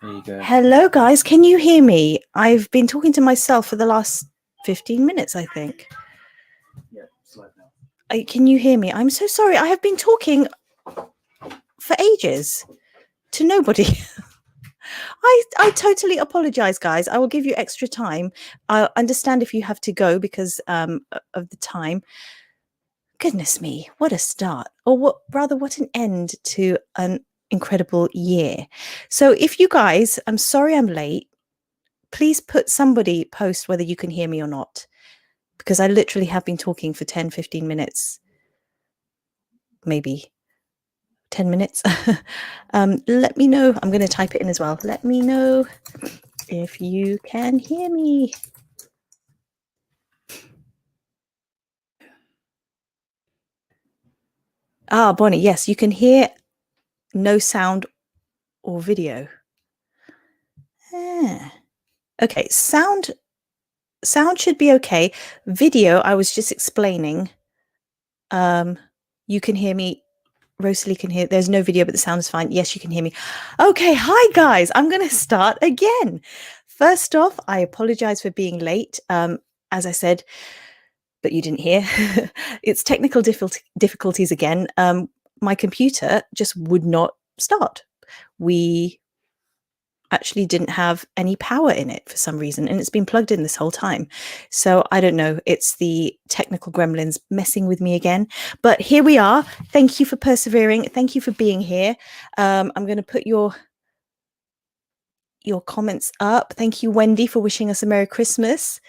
There you go. Hello, guys. Can you hear me? I've been talking to myself for the last 15 minutes, I think. Yeah, slide now. Can you hear me? I'm so sorry. I have been talking for ages to nobody. I totally apologize, guys. I will give you extra time. I understand if you have to go because of the time. Goodness me, what a start. Or what an end to an incredible year. So if you guys, I'm sorry I'm late. Please somebody post whether you can hear me or not, because I literally have been talking for 10, 15 minutes, maybe 10 minutes. Let me know. I'm going to type it in as well. Let me know if you can hear me. Ah, Bonnie, yes, you can hear no sound or video. Okay, sound should be okay. Video, I was just explaining. You can hear me. Rosalie can hear. There's no video, but the sound is fine. Yes, you can hear me. Okay, hi guys. I'm going to start again. First off, I apologize for being late. As I said, but you didn't hear. It's technical difficulties again. My computer just would not start. We actually didn't have any power in it for some reason, and it's been plugged in this whole time. So I don't know, it's the technical gremlins messing with me again, but here we are. Thank you for persevering. Thank you for being here. I'm going to put your comments up. Thank you, Wendy, for wishing us a Merry Christmas.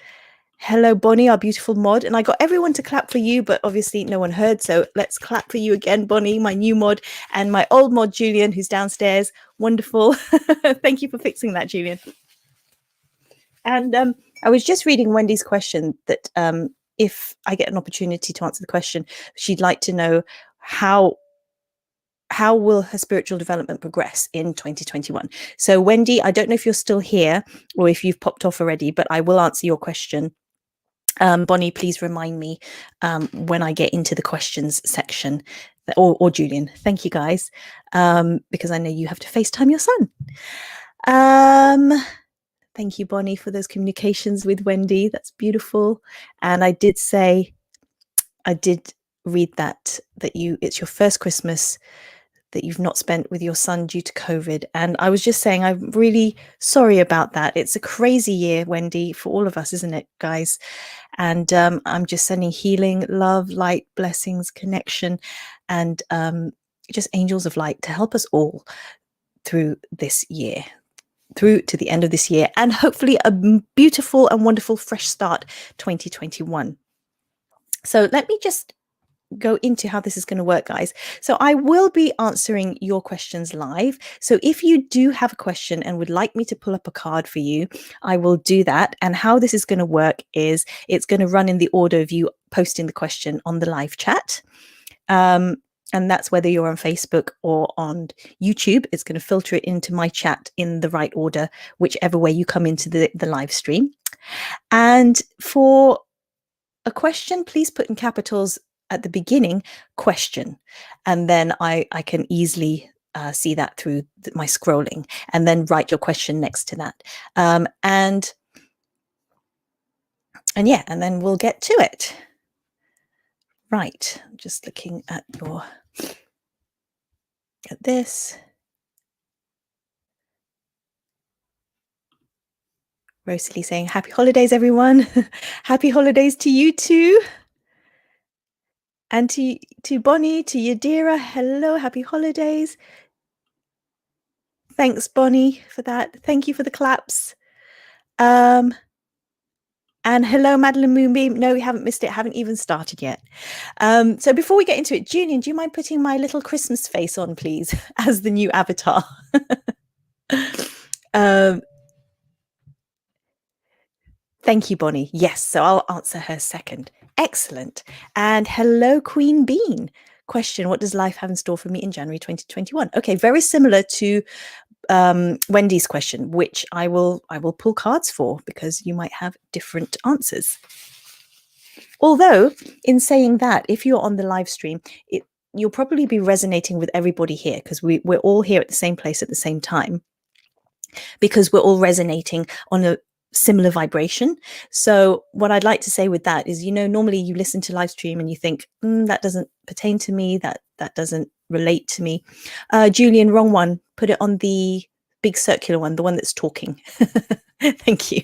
Hello, Bonnie, our beautiful mod. And I got everyone to clap for you, but obviously no one heard. So let's clap for you again, Bonnie, my new mod, and my old mod, Julian, who's downstairs. Wonderful. Thank you for fixing that, Julian. And I was just reading Wendy's question that if I get an opportunity to answer the question, she'd like to know how will her spiritual development progress in 2021? So Wendy, I don't know if you're still here or if you've popped off already, but I will answer your question. Bonnie, please remind me when I get into the questions section, or Julian. Thank you, guys, because I know you have to FaceTime your son. Thank you, Bonnie, for those communications with Wendy. That's beautiful. And I did read that it's your first Christmas that you've not spent with your son due to COVID. And I was just saying, I'm really sorry about that. It's a crazy year, Wendy, for all of us, isn't it, guys? And I'm just sending healing, love, light, blessings, connection, and just angels of light to help us all through this year, through to the end of this year, and hopefully a beautiful and wonderful fresh start 2021. So let me just go into how this is going to work, guys. So I will be answering your questions live. So if you do have a question and would like me to pull up a card for you, I will do that. And how this is going to work is it's going to run in the order of you posting the question on the live chat. And that's whether you're on Facebook or on YouTube. It's going to filter it into my chat in the right order, whichever way you come into the live stream. And for a question, please put in capitals at the beginning, question, and then I can easily see that through my scrolling, and then write your question next to that. And yeah, and then we'll get to it. Right, I'm just looking at this. Rosalie saying, happy holidays, everyone. Happy holidays to you too. And to Bonnie, to Yadira, hello, happy holidays. Thanks, Bonnie, for that. Thank you for the claps. And hello, Madeline Moonbeam. No, we haven't missed it. Haven't even started yet. So before we get into it, Julian, do you mind putting my little Christmas face on, please, as the new avatar? Thank you, Bonnie. Yes, so I'll answer her second. Excellent. And hello, Queen Bean. Question, what does life have in store for me in January 2021? Okay, very similar to Wendy's question, which I will pull cards for, because you might have different answers. Although, in saying that, if you're on the live stream, you'll probably be resonating with everybody here, because we're all here at the same place at the same time. because we're all resonating on a similar vibration. So what I'd like to say with that is, normally you listen to live stream and you think, that doesn't pertain to me, that doesn't relate to me. Julian, wrong one. Put it on the big circular one, the one that's talking. Thank you.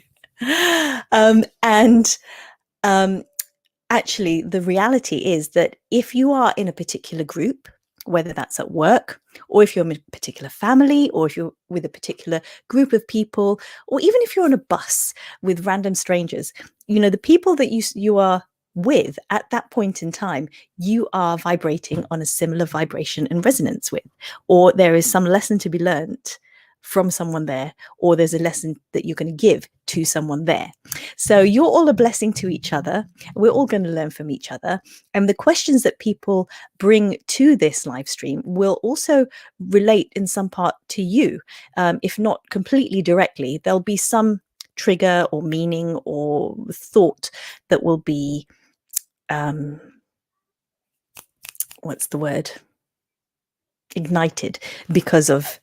Actually, the reality is that if you are in a particular group, whether that's at work, or if you're in a particular family, or if you're with a particular group of people, or even if you're on a bus with random strangers, the people that you are with at that point in time, you are vibrating on a similar vibration and resonance with, or there is some lesson to be learned from someone there, or there's a lesson that you're going to give to someone there. So you're all a blessing to each other. We're all going to learn from each other. And the questions that people bring to this live stream will also relate in some part to you. If not completely directly, there'll be some trigger or meaning or thought that will be, what's the word? Ignited because of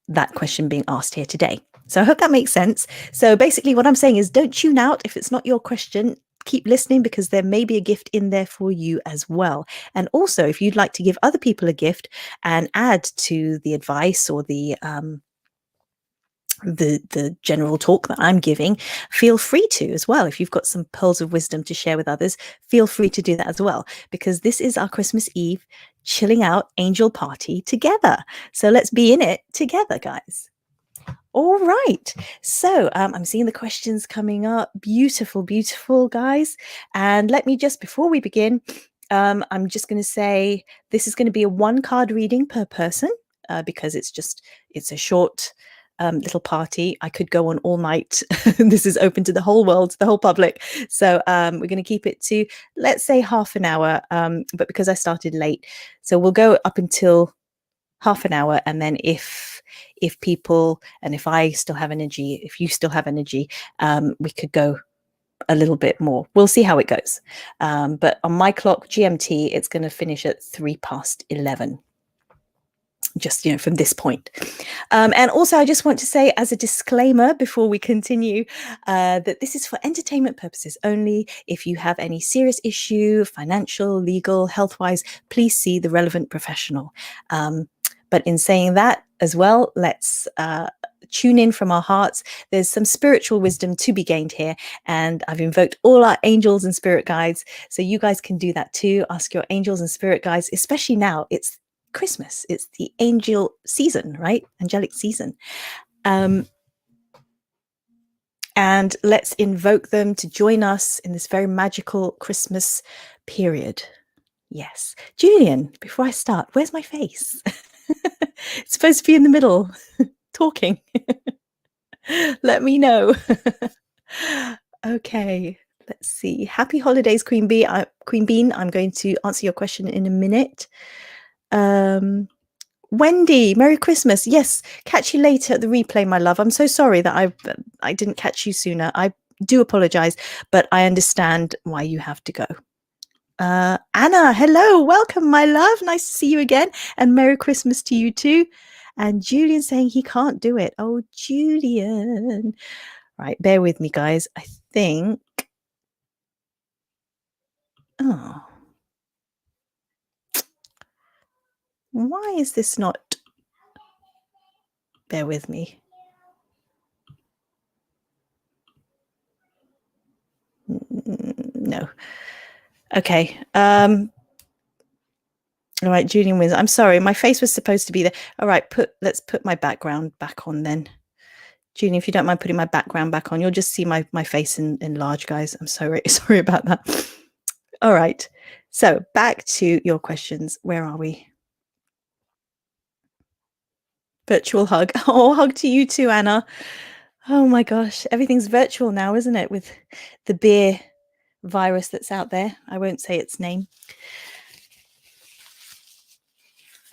that question being asked here today. So I hope that makes sense. So basically what I'm saying is, don't tune out if it's not your question. Keep listening, because there may be a gift in there for you as well. And also, if you'd like to give other people a gift and add to the advice or the general talk that I'm giving, feel free to as well. If you've got some pearls of wisdom to share with others, feel free to do that as well, because this is our Christmas Eve chilling out angel party together. So let's be in it together, guys. All right. So I'm seeing the questions coming up. Beautiful, beautiful, guys. And let me just, before we begin, I'm just going to say this is going to be a 1-card reading per person, because it's a short little party. I could go on all night. This is open to the whole world, to the whole public. So we're going to keep it to, let's say, half an hour. But because I started late, so we'll go up until half an hour. And then if people, and if I still have energy, if you still have energy, we could go a little bit more. We'll see how it goes. But on my clock, GMT, it's going to finish at 11:03. Just, from this point. And also, I just want to say, as a disclaimer before we continue, that this is for entertainment purposes only. If you have any serious issue, financial, legal, health-wise, please see the relevant professional. But in saying that as well, let's tune in from our hearts. There's some spiritual wisdom to be gained here. And I've invoked all our angels and spirit guides. So you guys can do that too. Ask your angels and spirit guides, especially now. It's Christmas. It's the angel season, right? Angelic season. And let's invoke them to join us in this very magical Christmas period. Yes. Julian, before I start, where's my face? It's supposed to be in the middle, talking. Let me know. Okay, let's see. Happy holidays, Queen Bean. I'm going to answer your question in a minute. Wendy, Merry Christmas. Yes, catch you later at the replay, my love. I'm so sorry that I didn't catch you sooner. I do apologize, but I understand why you have to go. Anna, hello, welcome, my love. Nice to see you again, and Merry Christmas to you too. And Julian saying he can't do it. Oh, Julian. Right, bear with me, guys. I think. Oh. Why is this not? Bear with me. No. Okay. All right, Julian wins. I'm sorry, my face was supposed to be there. All right, let's put my background back on then. Julian, if you don't mind putting my background back on, you'll just see my face in large, guys. I'm sorry about that. All right. So back to your questions. Where are we? Virtual hug. Oh, hug to you too, Anna. Oh my gosh, everything's virtual now, isn't it? With the beer virus that's out there. I won't say its name.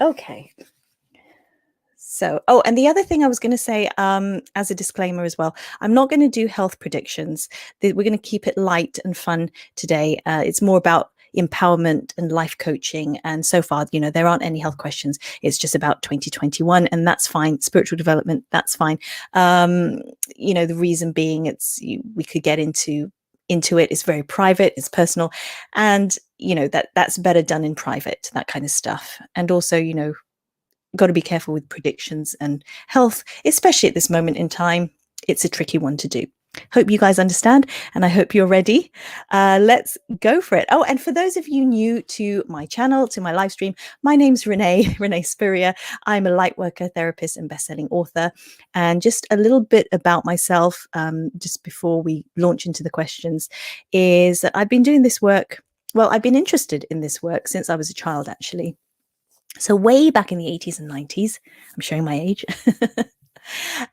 Okay. So, and the other thing I was going to say, as a disclaimer as well, I'm not going to do health predictions. We're going to keep it light and fun today. It's more about empowerment and life coaching. And so far, there aren't any health questions. It's just about 2021, and that's fine. Spiritual development, that's fine. The reason being, we could get into it. It's very private, it's personal, and that's better done in private, that kind of stuff. And also, got to be careful with predictions and health, especially at this moment in time. It's a tricky one to do. Hope you guys understand, and I hope you're ready. Let's go for it. Oh, and for those of you new to my channel, to my live stream, my name's Renee Spiria. I'm a lightworker, therapist, and best-selling author. And just a little bit about myself, just before we launch into the questions, is that I've been doing this work. Well, I've been interested in this work since I was a child, actually. So way back in the 80s and 90s, I'm showing my age.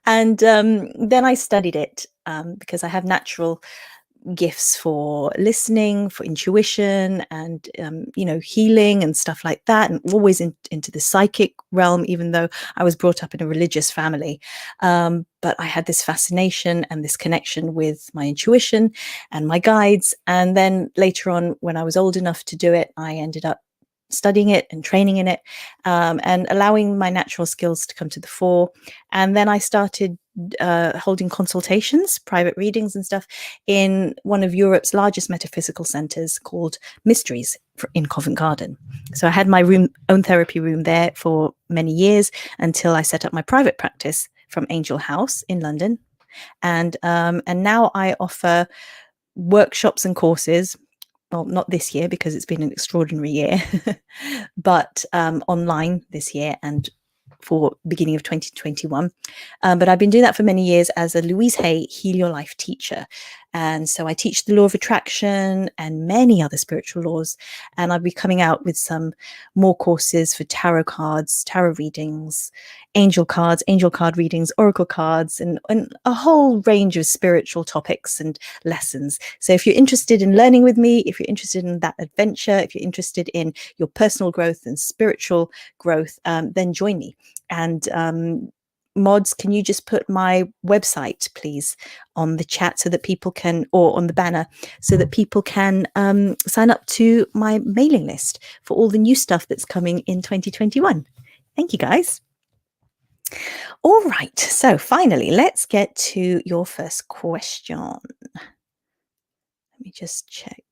And then I studied it because I have natural gifts for listening, for intuition, and healing and stuff like that, and always into the psychic realm, even though I was brought up in a religious family. But I had this fascination and this connection with my intuition and my guides. And then later on, when I was old enough to do it, I ended up studying it and training in it, and allowing my natural skills to come to the fore. And then I started holding consultations, private readings and stuff, in one of Europe's largest metaphysical centers called Mysteries in Covent Garden. So I had my own therapy room there for many years until I set up my private practice from Angel House in London. And now I offer workshops and courses. Well, not this year because it's been an extraordinary year, but online this year and for beginning of 2021. But I've been doing that for many years as a Louise Hay Heal Your Life teacher. And so I teach the law of attraction and many other spiritual laws. And I'll be coming out with some more courses for tarot cards, tarot readings, angel card readings, oracle cards, and a whole range of spiritual topics and lessons. So if you're interested in learning with me, if you're interested in that adventure, if you're interested in your personal growth and spiritual growth, then join me. And mods, can you just put my website, please, on the chat so that people can, or on the banner, so that people can sign up to my mailing list for all the new stuff that's coming in 2021. Thank you, guys. All right, so finally, let's get to your first question. Let me just check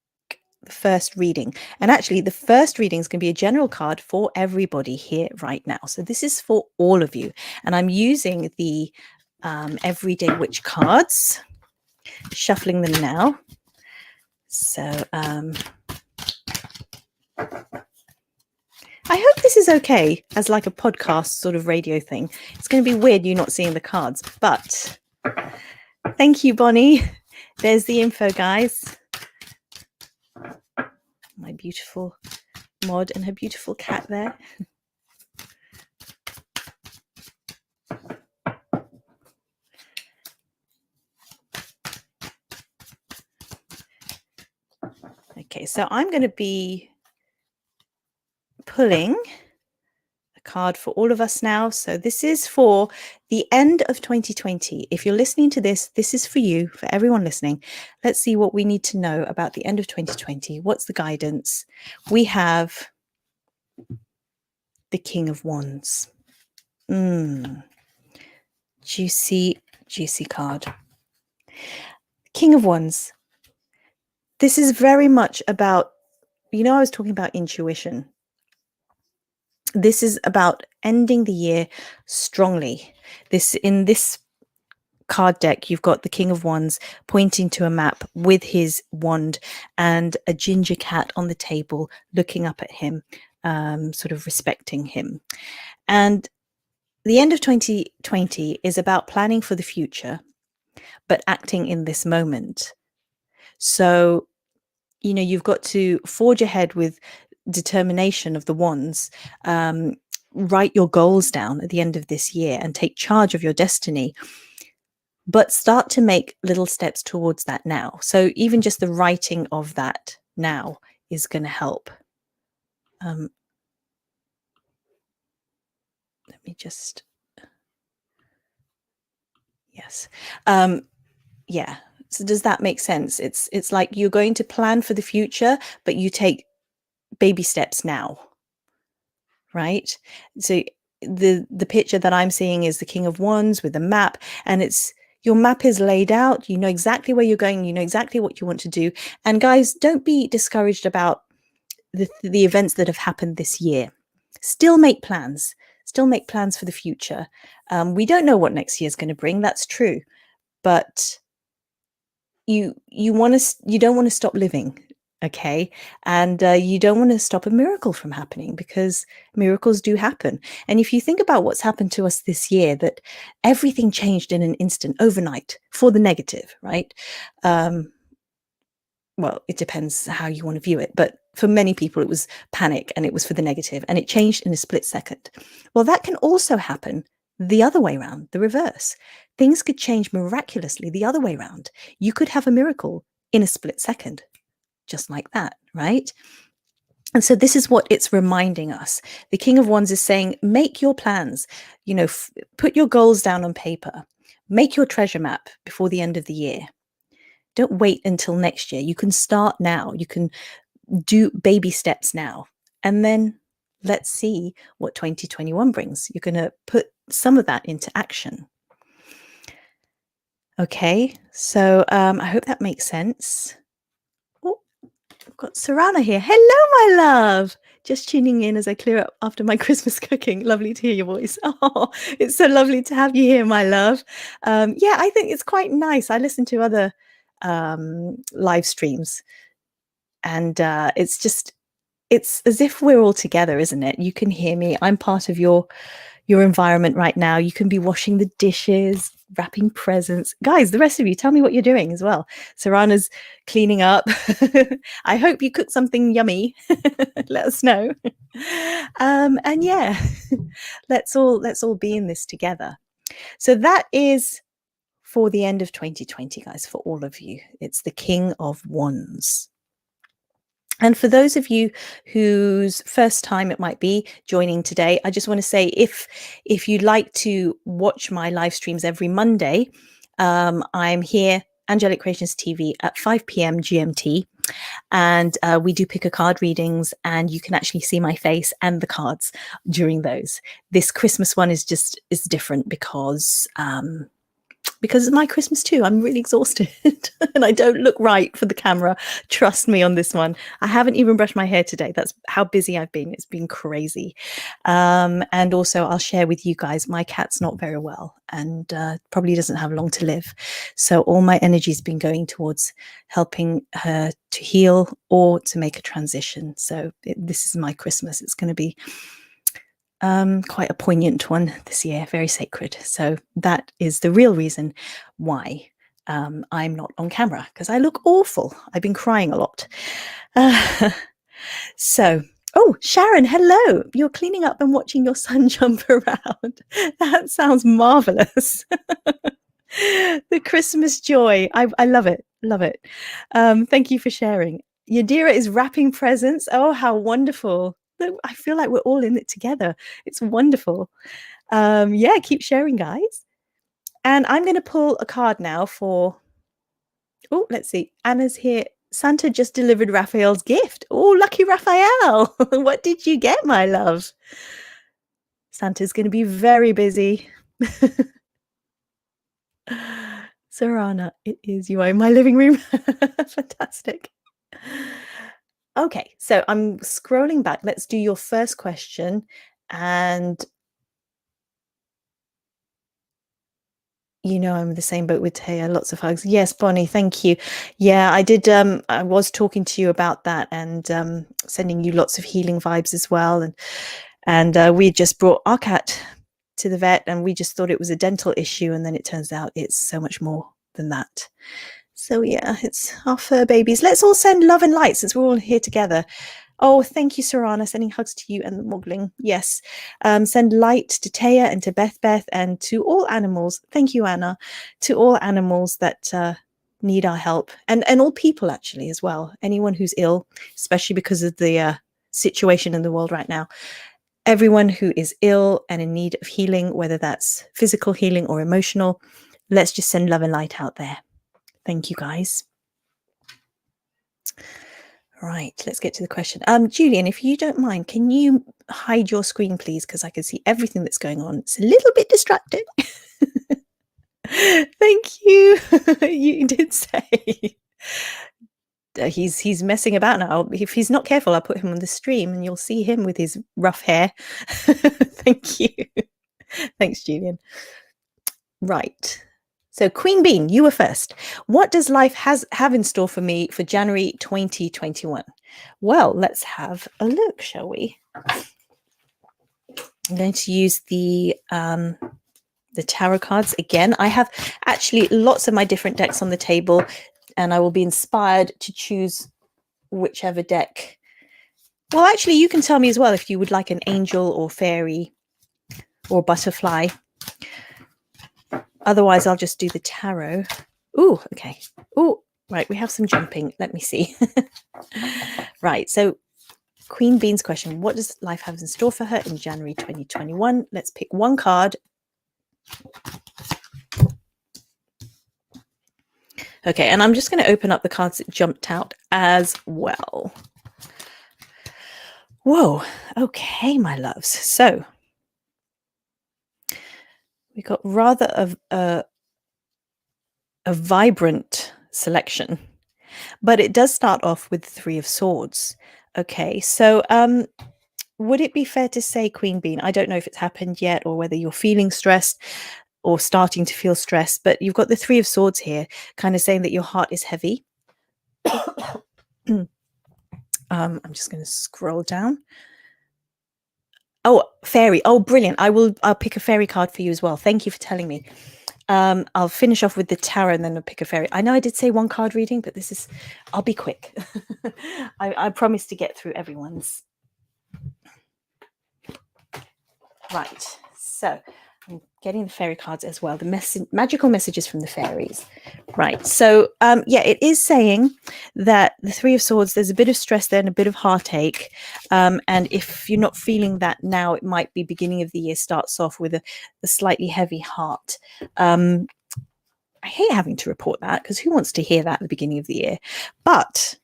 the first reading. And actually, the first reading is going to be a general card for everybody here right now. So this is for all of you. And I'm using the Everyday Witch cards, shuffling them now. So I hope this is okay as like a podcast sort of radio thing. It's going to be weird you not seeing the cards, but thank you, Bonnie. There's the info, guys. My beautiful mod and her beautiful cat there. Okay, so I'm going to be pulling a card for all of us now. So this is for the end of 2020. If you're listening to this, this is for you, for everyone listening. Let's see what we need to know about the end of 2020. What's the guidance? We have the King of Wands. Juicy, juicy card. King of Wands. This is very much about, I was talking about intuition. This is about ending the year strongly. In this card deck, you've got the King of Wands pointing to a map with his wand and a ginger cat on the table looking up at him, sort of respecting him. And the end of 2020 is about planning for the future, but acting in this moment. So, you've got to forge ahead with determination of the wands, write your goals down at the end of this year and take charge of your destiny, but start to make little steps towards that now. So even just the writing of that now is going to help. Let me just, yes. Yeah. So does that make sense? It's like you're going to plan for the future, but you take baby steps now, right? So the picture that I'm seeing is the King of Wands with the map, and it's your map is laid out. You know exactly where you're going. You know exactly what you want to do. And guys, don't be discouraged about the events that have happened this year. Still make plans. Still make plans for the future. We don't know what next year is going to bring. That's true, but you don't want to stop living, okay? And you don't want to stop a miracle from happening, because miracles do happen. And if you think about what's happened to us this year, that everything changed in an instant, overnight, for the negative, right? Well, it depends how you want to view it, but for many people it was panic, and it was for the negative, and it changed in a split second. Well, that can also happen the other way around, the reverse. Things could change miraculously the other way around. You could have a miracle in a split second, just like that, right? And so this is what it's reminding us. The King of Wands is saying, make your plans, you know, put your goals down on paper, make your treasure map before the end of the year. Don't wait until next year. You can start now. You can do baby steps now. And then let's see what 2021 brings. You're going to put some of that into action. Okay, so I hope that makes sense. Oh, I've got Sarana here. Hello, my love. Just tuning in as I clear up after my Christmas cooking. Lovely to hear your voice. Oh, it's so lovely to have you here, my love. Yeah, I think it's quite nice. I listen to other live streams, and it's as if we're all together, isn't it? You can hear me. I'm part of your environment right now. You can be washing the dishes, wrapping presents. Guys, the rest of you, tell me what you're doing as well. Sarana's cleaning up. I hope you cook something yummy. Let us know. And yeah, let's all be in this together. So that is for the end of 2020, guys, for all of you. It's the King of Wands. And for those of you whose first time it might be joining today, I just want to say, if you'd like to watch my live streams every Monday, I'm here, Angelic Creations TV, at 5 p.m. GMT. And we do pick a card readings, and you can actually see my face and the cards during those. This Christmas one is different because it's my Christmas too. I'm really exhausted and I don't look right for the camera. Trust me on this one. I haven't even brushed my hair today. That's how busy I've been. It's been crazy. And also I'll share with you guys, my cat's not very well, and probably doesn't have long to live. So all my energy has been going towards helping her to heal or to make a transition. So this is my Christmas. It's going to be quite a poignant one this year, very sacred. So that is the real reason why I'm not on camera, because I look awful. I've been crying a lot. So, oh, Sharon, hello. You're cleaning up and watching your son jump around. That sounds marvelous. The Christmas joy. I love it. Love it. Thank you for sharing. Yadira is wrapping presents. Oh, how wonderful. I feel like we're all in it together. It's wonderful. Yeah, keep sharing, guys. And I'm going to pull a card now for, oh, let's see. Anna's here. Santa just delivered Raphael's gift. Oh, lucky Raphael. What did you get, my love? Santa's going to be very busy. Sarana, it is. You are in my living room. Fantastic. Okay, so I'm scrolling back. Let's do your first question. And you know, I'm in the same boat with Taya. Lots of hugs. Yes, Bonnie, thank you. Yeah, I did. I was talking to you about that, and sending you lots of healing vibes as well. And we just brought our cat to the vet, and we just thought it was a dental issue, and then it turns out it's so much more than that. So yeah, it's our fur babies. Let's all send love and light, since we're all here together. Oh, thank you, Sarana. Sending hugs to you and the Moggling. Yes. Send light to Taya and to Beth and to all animals. Thank you, Anna. To all animals that need our help, and all people actually as well. Anyone who's ill, especially because of the situation in the world right now. Everyone who is ill and in need of healing, whether that's physical healing or emotional, let's just send love and light out there. Thank you, guys. Right, let's get to the question. Julian, if you don't mind, can you hide your screen, please? Because I can see everything that's going on. It's a little bit distracting. Thank you. You did say. He's messing about now. If he's not careful, I'll put him on the stream and you'll see him with his rough hair. Thank you. Thanks, Julian. Right. So Queen Bean, you were first. What does life have in store for me for January 2021? Well, let's have a look, shall we? I'm going to use the tarot cards again. I have actually lots of my different decks on the table, and I will be inspired to choose whichever deck. Well, actually, you can tell me as well if you would like an angel or fairy or butterfly. Otherwise, I'll just do the tarot. Ooh, okay. Ooh, right. We have some jumping. Let me see. Right. So Queen Bean's question, what does life have in store for her in January 2021? Let's pick one card. Okay, and I'm just going to open up the cards that jumped out as well. Whoa. Okay, my loves. So we got rather of a vibrant selection, but it does start off with the Three of Swords. Okay, so would it be fair to say, Queen Bean, I don't know if it's happened yet or whether you're feeling stressed or starting to feel stressed, but you've got the Three of Swords here, kind of saying that your heart is heavy. I'm just going to scroll down. Oh, fairy. Oh, brilliant. I'll pick a fairy card for you as well. Thank you for telling me. I'll finish off with the tarot and then I'll pick a fairy. I know I did say one card reading, but I'll be quick. I promise to get through everyone's. Right. So I'm getting the fairy cards as well. The magical messages from the fairies. Right. So, yeah, it is saying that the Three of Swords, there's a bit of stress there and a bit of heartache. And if you're not feeling that now, it might be beginning of the year starts off with a slightly heavy heart. I hate having to report that because who wants to hear that at the beginning of the year? But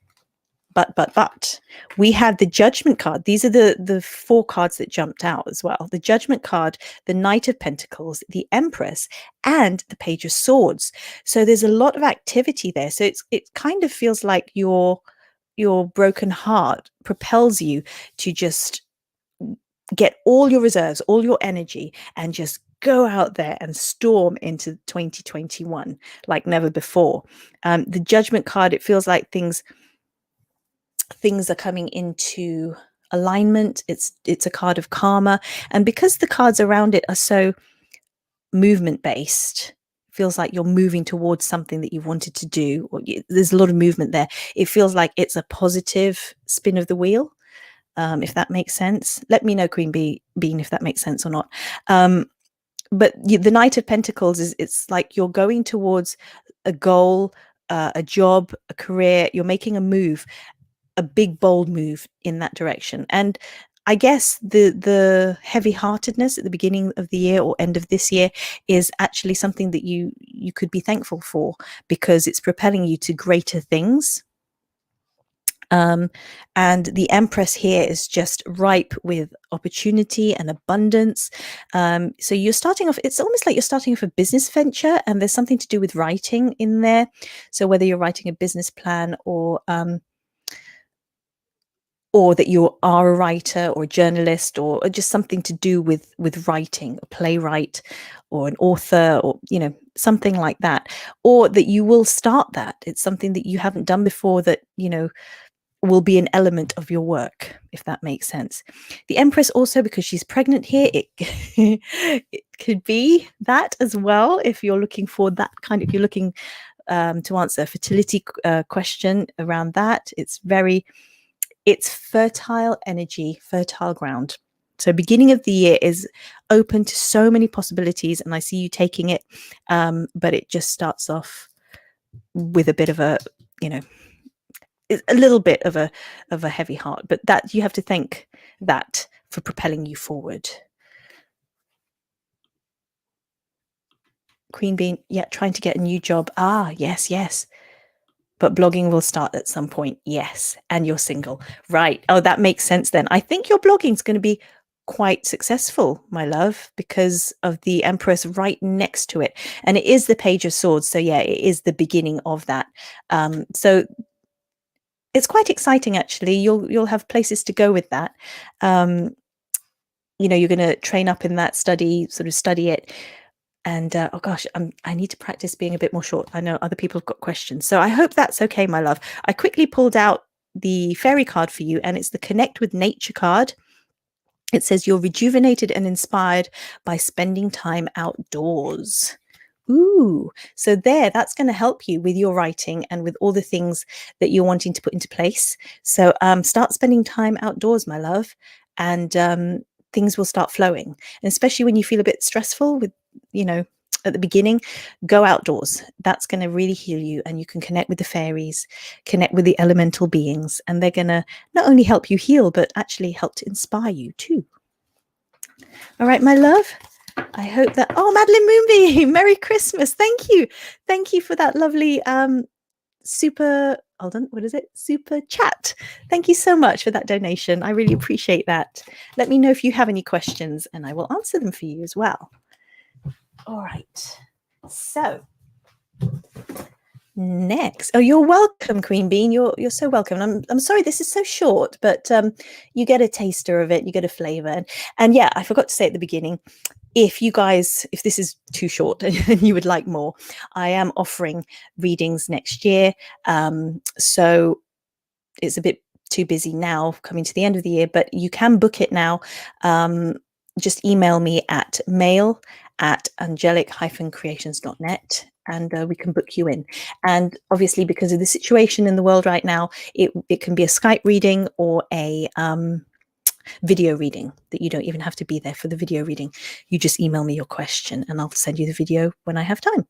we had the Judgment card. These are the four cards that jumped out as well. The Judgment card, the Knight of Pentacles, the Empress, and the Page of Swords. So there's a lot of activity there. So it kind of feels like your broken heart propels you to just get all your reserves, all your energy, and just go out there and storm into 2021 like never before. The Judgment card, it feels like things are coming into alignment. It's a card of karma, and because the cards around it are so movement based, feels like you're moving towards something that you've wanted to do, or there's a lot of movement there. It feels like it's a positive spin of the wheel, if that makes sense. Let me know, Queen Bean, if that makes sense or not. But the Knight of Pentacles it's like you're going towards a goal, a job, a career. You're making a move, a big bold move in that direction. And I guess the heavy-heartedness at the beginning of the year or end of this year is actually something that you could be thankful for, because it's propelling you to greater things. And the Empress here is just ripe with opportunity and abundance. So you're starting off, it's almost like you're starting off a business venture, and there's something to do with writing in there. So whether you're writing a business plan or that you are a writer or a journalist, or just something to do with writing, a playwright or an author, or something like that, or that you will start that. It's something that you haven't done before that will be an element of your work, if that makes sense. The Empress also, because she's pregnant here, it it could be that as well. If you're looking for that if you're looking to answer a fertility question around that, it's fertile energy, fertile ground. So beginning of the year is open to so many possibilities, and I see you taking it, but it just starts off with a bit of a little bit of a heavy heart, but that you have to thank that for propelling you forward. Queen Bean, yeah, trying to get a new job. Yes, but blogging will start at some point. Yes. And you're single. Right. Oh, that makes sense then. I think your blogging is going to be quite successful, my love, because of the Empress right next to it. And it is the Page of Swords. So yeah, it is the beginning of that. So it's quite exciting, actually. You'll have places to go with that. You know, you're going to train up in that study it. And oh gosh, I need to practice being a bit more short. I know other people have got questions. So I hope that's okay, my love. I quickly pulled out the fairy card for you, and it's the Connect with Nature card. It says you're rejuvenated and inspired by spending time outdoors. Ooh, so that's going to help you with your writing and with all the things that you're wanting to put into place. So start spending time outdoors, my love, and things will start flowing. And especially when you feel a bit stressful with, you know, at the beginning, go outdoors. That's going to really heal you, and you can connect with the fairies, connect with the elemental beings, and they're going to not only help you heal, but actually help to inspire you too. All right, my love. I hope that, oh, Madeline Moonby, Merry Christmas. Thank you. Thank you for that lovely super, hold on, what is it? Super chat. Thank you so much for that donation. I really appreciate that. Let me know if you have any questions and I will answer them for you as well. All right. So next, oh, you're welcome, Queen Bean. You're so welcome. I'm sorry this is so short, but you get a taster of it, you get a flavor. And yeah, I forgot to say at the beginning, if this is too short and you would like more, I am offering readings next year. So it's a bit too busy now coming to the end of the year, but you can book it now. Just email me at mail@angelic-creations.net and we can book you in. And obviously, because of the situation in the world right now, it can be a Skype reading or a video reading that you don't even have to be there for the video reading. You just email me your question and I'll send you the video when I have time.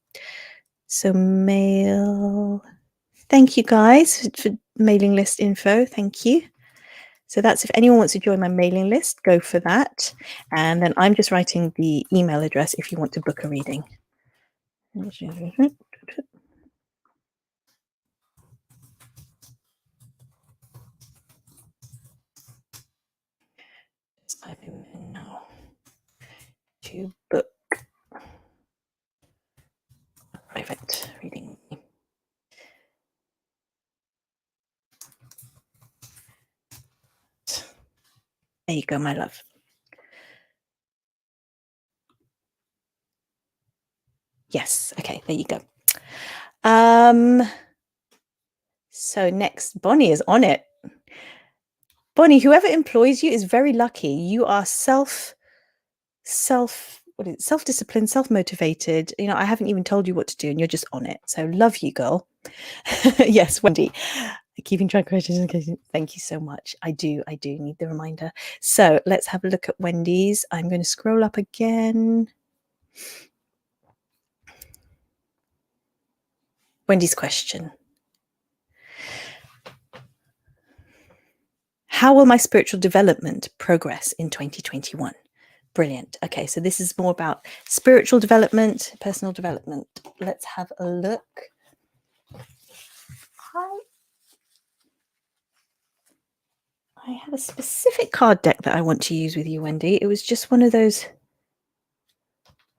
So mail. Thank you guys for mailing list info. Thank you. So that's if anyone wants to join my mailing list, go for that. And then I'm just writing the email address if you want to book a reading. Type in now to book a private reading. There you go, my love. Yes. Okay, there you go. So next, Bonnie is on it. Bonnie, whoever employs you is very lucky. You are self-disciplined, self-motivated. You know, I haven't even told you what to do and you're just on it. So love you, girl. Yes, Wendy. Keeping track of questions. Thank you so much. I do need the reminder. So let's have a look at Wendy's. I'm going to scroll up again. Wendy's question. How will my spiritual development progress in 2021? Brilliant. Okay, so this is more about spiritual development, personal development. Let's have a look. I have a specific card deck that I want to use with you, Wendy. It was just one of those.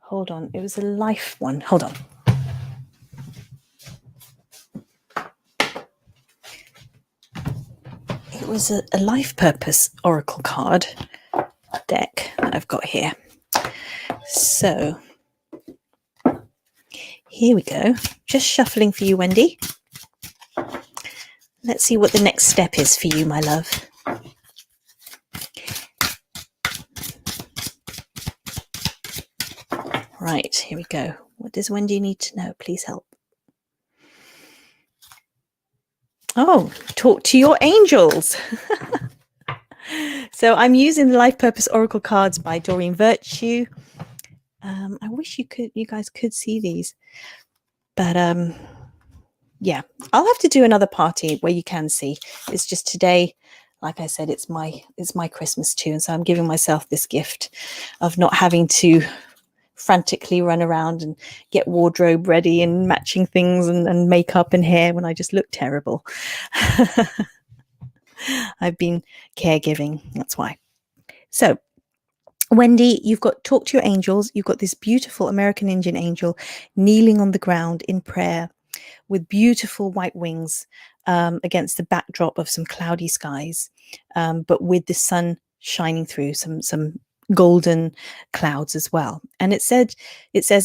Hold on. It was a life one. Hold on. It was a life purpose oracle card deck that I've got here. So here we go. Just shuffling for you, Wendy. Let's see what the next step is for you, my love. Right, here we go. What does Wendy need to know? Please help. Oh, talk to your angels. So I'm using the Life Purpose Oracle cards by Doreen Virtue. I wish you guys could see these, but yeah, I'll have to do another party where you can see. It's just today, like I said, it's my Christmas too, and so I'm giving myself this gift of not having to frantically run around and get wardrobe ready and matching things and makeup and hair when I just look terrible. I've been caregiving, that's why. So Wendy, you've got talk to your angels. You've got this beautiful American Indian angel kneeling on the ground in prayer with beautiful white wings against the backdrop of some cloudy skies, but with the sun shining through some golden clouds as well. And it says,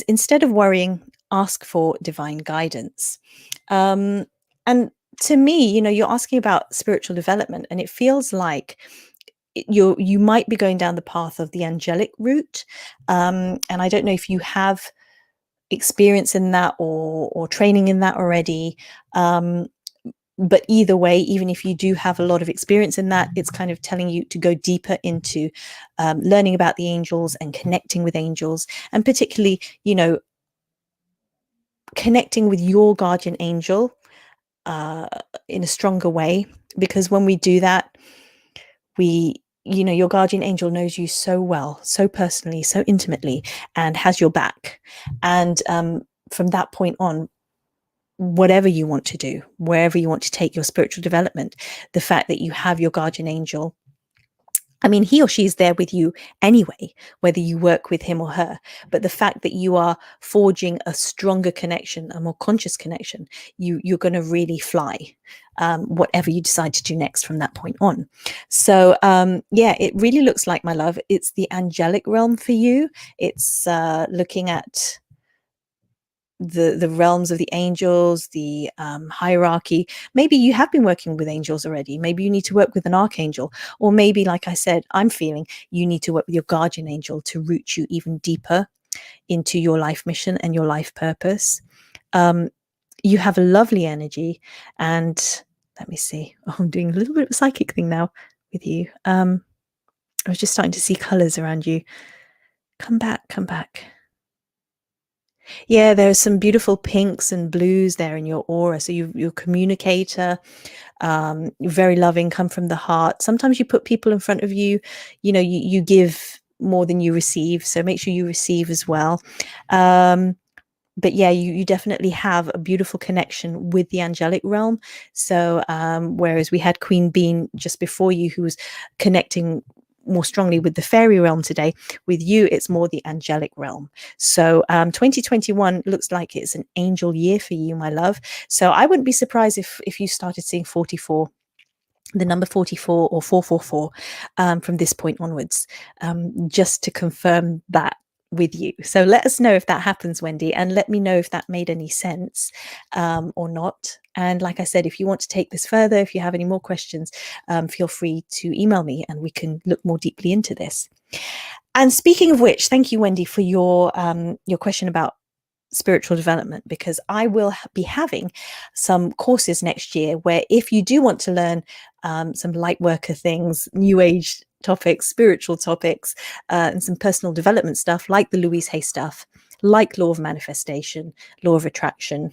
instead of worrying, ask for divine guidance. And to me, you're asking about spiritual development, and it feels like you might be going down the path of the angelic route, and I don't know if you have experience in that or training in that already, but either way, even if you do have a lot of experience in that, it's kind of telling you to go deeper into learning about the angels and connecting with angels, and particularly connecting with your guardian angel in a stronger way, because when we do that, your guardian angel knows you so well, so personally, so intimately, and has your back. And from that point on, whatever you want to do, wherever you want to take your spiritual development, the fact that you have your guardian angel, I mean, he or she is there with you anyway, whether you work with him or her. But the fact that you are forging a stronger connection, a more conscious connection, you're going to really fly, whatever you decide to do next from that point on. So yeah, it really looks like, my love, it's the angelic realm for you. It's looking at the realms of the angels, the hierarchy. Maybe you have been working with angels already. Maybe you need to work with an archangel, or maybe, like I said, I'm feeling you need to work with your guardian angel to root you even deeper into your life mission and your life purpose. You have a lovely energy, and let me see. Oh, I'm doing a little bit of a psychic thing now with you. I was just starting to see colors around you. Come back, come back. Yeah, there's some beautiful pinks and blues there in your aura. So you're a communicator, you're very loving, come from the heart. Sometimes you put people in front of you, you give more than you receive. So make sure you receive as well. But yeah, you definitely have a beautiful connection with the angelic realm. So whereas we had Queen Bean just before you, who was connecting more strongly with the fairy realm today, with you it's more the angelic realm. So 2021 looks like it's an angel year for you, my love. So I wouldn't be surprised if you started seeing 44, the number 44 or 444 from this point onwards, just to confirm that with you. So let us know if that happens, Wendy, and let me know if that made any sense or not. And like I said, if you want to take this further, if you have any more questions, feel free to email me and we can look more deeply into this. And speaking of which, thank you, Wendy, for your question about spiritual development, because I will be having some courses next year where, if you do want to learn some light worker things, new age topics, spiritual topics, and some personal development stuff like the Louise Hay stuff, like law of manifestation, law of attraction,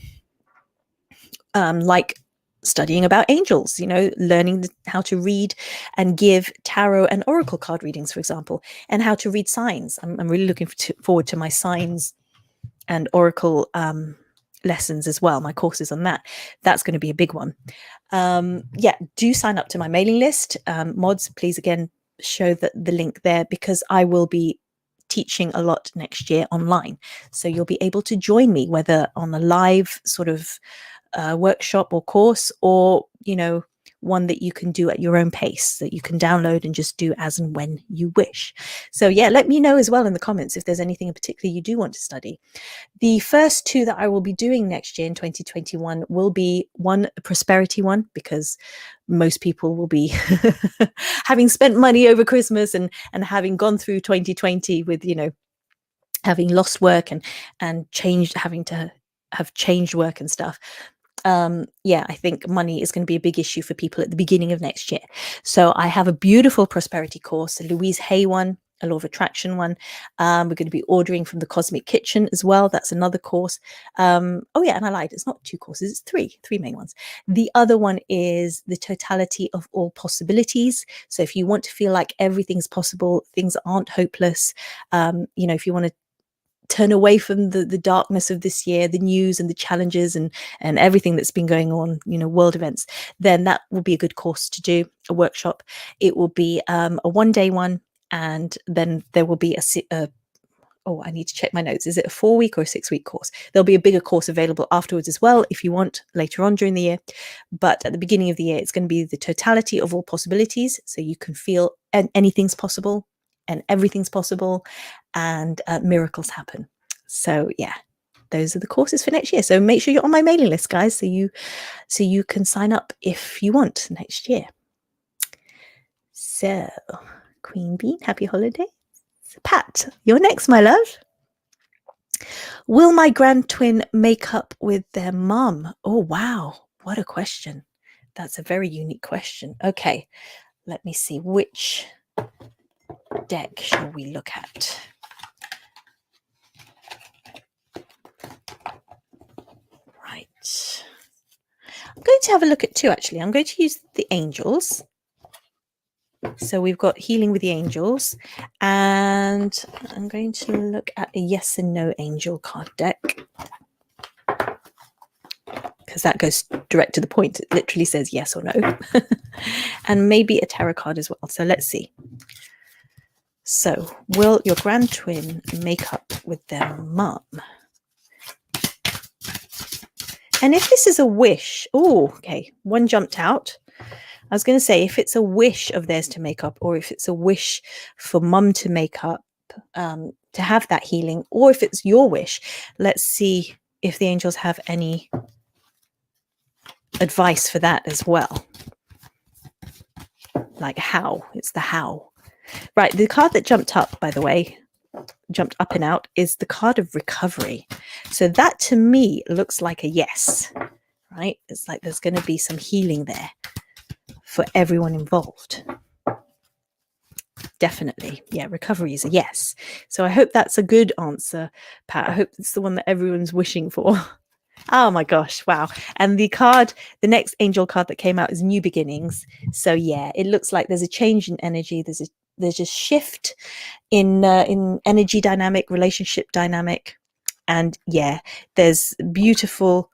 like studying about angels, learning how to read and give tarot and oracle card readings, for example, and how to read signs. I'm really looking forward to my signs and oracle lessons as well, my courses on that. That's going to be a big one. Yeah, do sign up to my mailing list. Mods, please again show the link there, because I will be teaching a lot next year online. So you'll be able to join me, whether on a live sort of workshop or course, or one that you can do at your own pace, that you can download and just do as and when you wish. So yeah, let me know as well in the comments if there's anything in particular you do want to study. The first two that I will be doing next year in 2021 will be one, a prosperity one, because most people will be having spent money over Christmas and having gone through 2020 with having lost work and changed, having to have changed work and stuff. Yeah, I think money is going to be a big issue for people at the beginning of next year. So I have a beautiful prosperity course, a Louise Hay one, a law of attraction one. We're going to be ordering from the Cosmic Kitchen as well. That's another course. Oh yeah, and I lied. It's not two courses. It's three main ones. The other one is the totality of all possibilities. So if you want to feel like everything's possible, things aren't hopeless, if you want to turn away from the darkness of this year, the news and the challenges and everything that's been going on, world events, then that will be a good course to do, a workshop. It will be a one-day one, and then there will be I need to check my notes. Is it a 4-week or a 6-week course? There'll be a bigger course available afterwards as well, if you want, later on during the year. But at the beginning of the year, it's going to be the totality of all possibilities. So you can feel anything's possible and everything's possible, and miracles happen. So yeah, those are the courses for next year. So make sure you're on my mailing list, guys, so you can sign up if you want next year. So Queen Bean, happy holiday. Pat, you're next, my love. Will my grand twin make up with their mum? Oh, wow. What a question. That's a very unique question. Okay, let me see. Which deck shall we look at? Right. I'm going to have a look at two, actually. I'm going to use the angels. So we've got healing with the angels, and I'm going to look at a yes and no angel card deck, because that goes direct to the point. It literally says yes or no. And maybe a tarot card as well. So let's see. So will your grand twin make up with their mum? And if this is a wish, oh, okay, one jumped out. I was going to say, if it's a wish of theirs to make up, or if it's a wish for mum to make up, to have that healing, or if it's your wish, let's see if the angels have any advice for that as well. Like how, it's the how. Right, the card that jumped up, by the way, jumped up and out, is the card of recovery. So that to me looks like a yes, right? It's like there's going to be some healing there for everyone involved. Definitely. Yeah, recovery is a yes. So I hope that's a good answer, Pat. I hope it's the one that everyone's wishing for. Oh my gosh, wow. And the next angel card that came out is new beginnings. So yeah, it looks like there's a change in energy. There's a shift in energy dynamic, relationship dynamic. And yeah, there's beautiful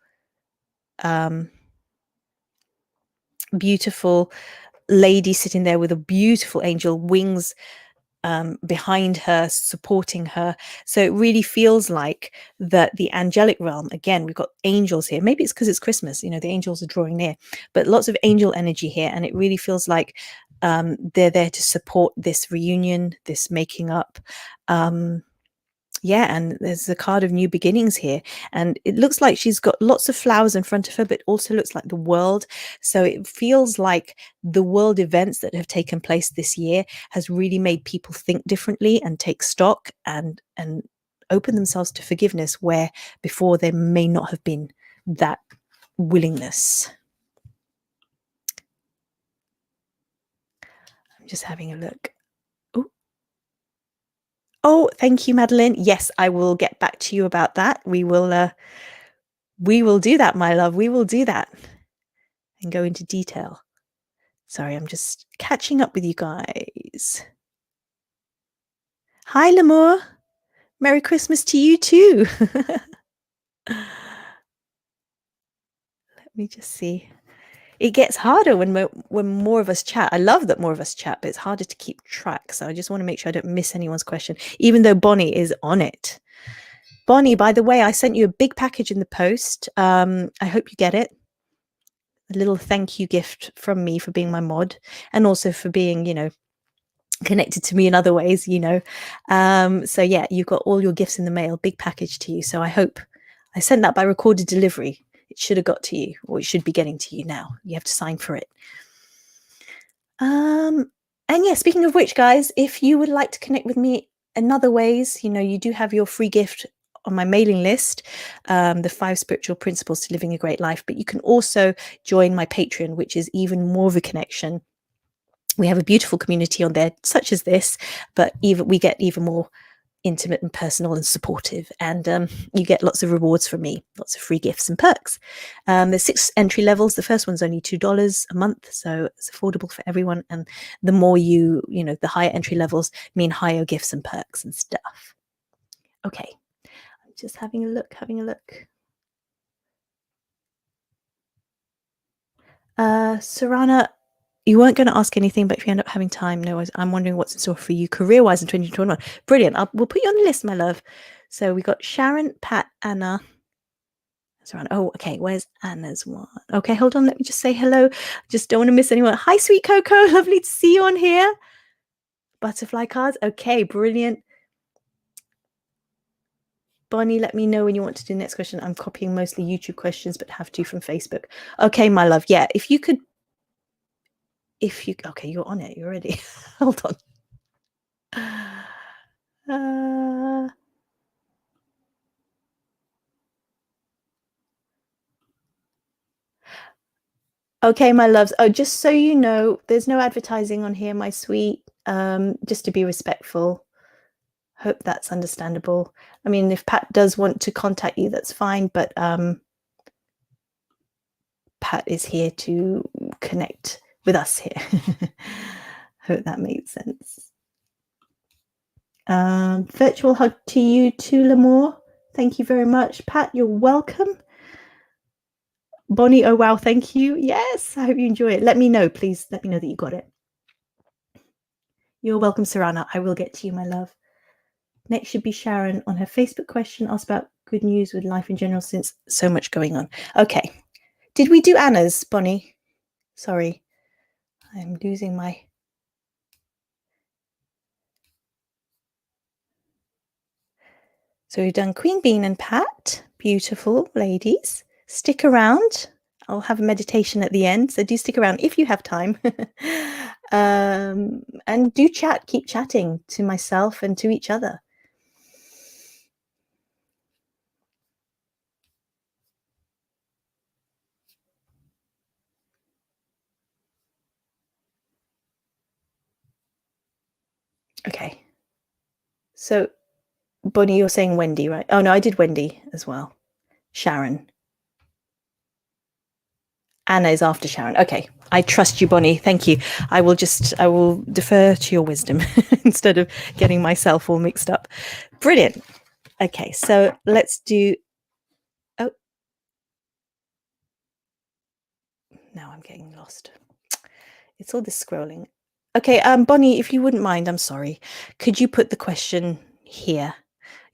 lady sitting there with a beautiful angel wings behind her, supporting her. So it really feels like that the angelic realm, again, we've got angels here. Maybe it's because it's Christmas, the angels are drawing near, but lots of angel energy here. And it really feels like they're there to support this reunion, this making up. Yeah, and there's the card of new beginnings here. And it looks like she's got lots of flowers in front of her, but it also looks like the world. So it feels like the world events that have taken place this year has really made people think differently and take stock and open themselves to forgiveness, where before there may not have been that willingness. I'm just having a look. Oh, thank you, Madeline. Yes, I will get back to you about that. We will do that, my love. We will do that and go into detail. Sorry, I'm just catching up with you guys. Hi, Lamour. Merry Christmas to you too. Let me just see. It gets harder when more of us chat. I love that more of us chat, but it's harder to keep track. So I just want to make sure I don't miss anyone's question, even though Bonnie is on it. Bonnie, by the way, I sent you a big package in the post. I hope you get it. A little thank you gift from me for being my mod, and also for being, connected to me in other ways, So yeah, you've got all your gifts in the mail, big package to you. So I hope I sent that by recorded delivery. It should have got to you, or it should be getting to you now. You have to sign for it. And yeah, speaking of which, guys, if you would like to connect with me in other ways, you do have your free gift on my mailing list, the 5 spiritual principles to living a great life. But you can also join my Patreon, which is even more of a connection. We have a beautiful community on there, such as this, but we get even more intimate and personal and supportive, and you get lots of rewards from me, lots of free gifts and perks. There's 6 entry levels. The first one's only $2 a month, so it's affordable for everyone. And the more the higher entry levels mean higher gifts and perks and stuff. Okay, Just having a look, having a look. Sarana, you weren't going to ask anything, but if you end up having time, no worries. I'm wondering what's in store for you career-wise in 2021. Brilliant. We'll put you on the list, my love. So we got Sharon, Pat, Anna. Sarana. Oh, okay. Where's Anna's one? Okay, hold on. Let me just say hello. Just don't want to miss anyone. Hi, sweet Coco. Lovely to see you on here. Butterfly cards. Okay, brilliant. Bonnie, let me know when you want to do the next question. I'm copying mostly YouTube questions, but have to from Facebook. Okay, my love. Yeah, if you could. Okay, you're on it. You're ready. Hold on. Okay, my loves. Oh, just so you know, there's no advertising on here, my sweet. Just to be respectful. Hope that's understandable. I mean, if Pat does want to contact you, that's fine, but Pat is here to connect with us here. Hope that makes sense. Virtual hug to you too, Lamore. Thank you very much. Pat, you're welcome. Bonnie, oh wow, thank you. Yes, I hope you enjoy it. Let me know, please. Let me know that you got it. You're welcome, Sarana. I will get to you, my love. Next should be Sharon on her Facebook question, asked about good news with life in general since so much going on. Okay. Did we do Anna's, Bonnie? Sorry. I'm losing my... So we've done Queen Bean and Pat. Beautiful, ladies. Stick around. I'll have a meditation at the end, so do stick around if you have time. And do chat. Keep chatting to myself and to each other. Okay. So, Bonnie, you're saying Wendy, right? Oh, no, I did Wendy as well. Sharon. Anna is after Sharon. Okay. I trust you, Bonnie. Thank you. I will defer to your wisdom instead of getting myself all mixed up. Brilliant. Okay. So let's do... Oh. Now I'm getting lost. It's all this scrolling. Okay. Bonnie, if you wouldn't mind, I'm sorry. Could you put the question here?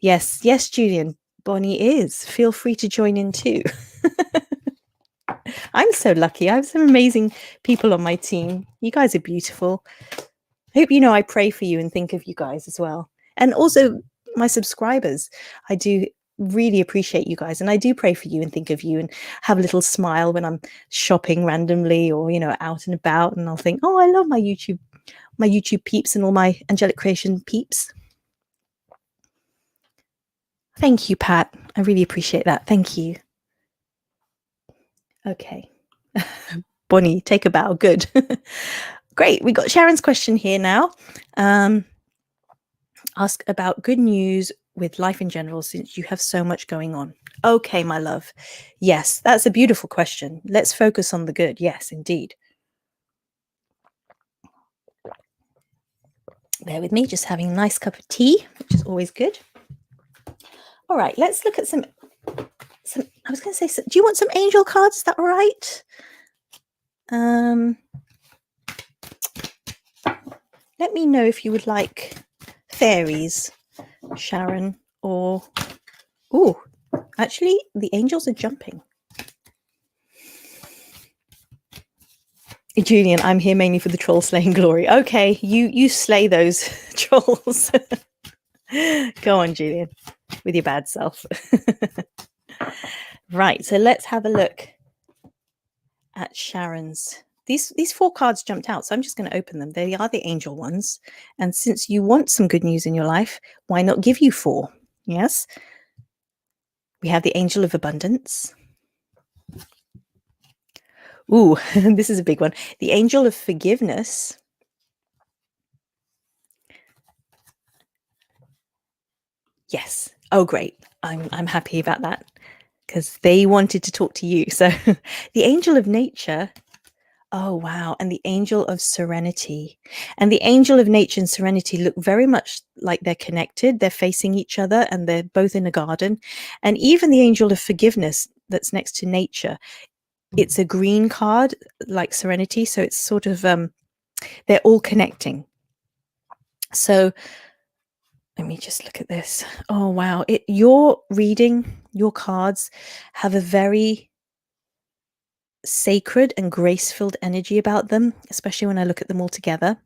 Yes. Yes, Julian. Bonnie is. Feel free to join in too. I'm so lucky. I have some amazing people on my team. You guys are beautiful. I hope you know I pray for you and think of you guys as well. And also my subscribers. I do really appreciate you guys. And I do pray for you and think of you and have a little smile when I'm shopping randomly or, you know, out and about. And I'll think, oh, I love my YouTube peeps and all my angelic creation peeps. Thank you, Pat. I really appreciate that. Thank you. Okay. Bonnie, take a bow. Good. Great. We got Sharon's question here now. Ask about good news with life in general since you have so much going on. Okay, my love. Yes, that's a beautiful question. Let's focus on the good. Yes, indeed. Bear with me, just having a nice cup of tea, which is always good. All right, let's look at some I was going to say, do you want some angel cards? Is that all right? Let me know if you would like fairies, Sharon, or... Oh, actually, the angels are jumping. Julian, I'm here mainly for the troll slaying glory. Okay, you slay those trolls. Go on, Julian, with your bad self. Right, so let's have a look at Sharon's. These 4 cards jumped out, so I'm just going to open them. They are the angel ones. And since you want some good news in your life, why not give you 4? Yes. We have the angel of abundance. Ooh, this is a big one. The angel of forgiveness. Yes. Oh, great. I'm happy about that because they wanted to talk to you. So the angel of nature. Oh, wow. And the angel of serenity. And the angel of nature and serenity look very much like they're connected. They're facing each other and they're both in a garden. And even the angel of forgiveness that's next to nature, it's a green card like serenity. So it's sort of, they're all connecting. So let me just look at this. Oh, wow. Your reading, your cards have a very sacred and grace-filled energy about them, especially when I look at them all together.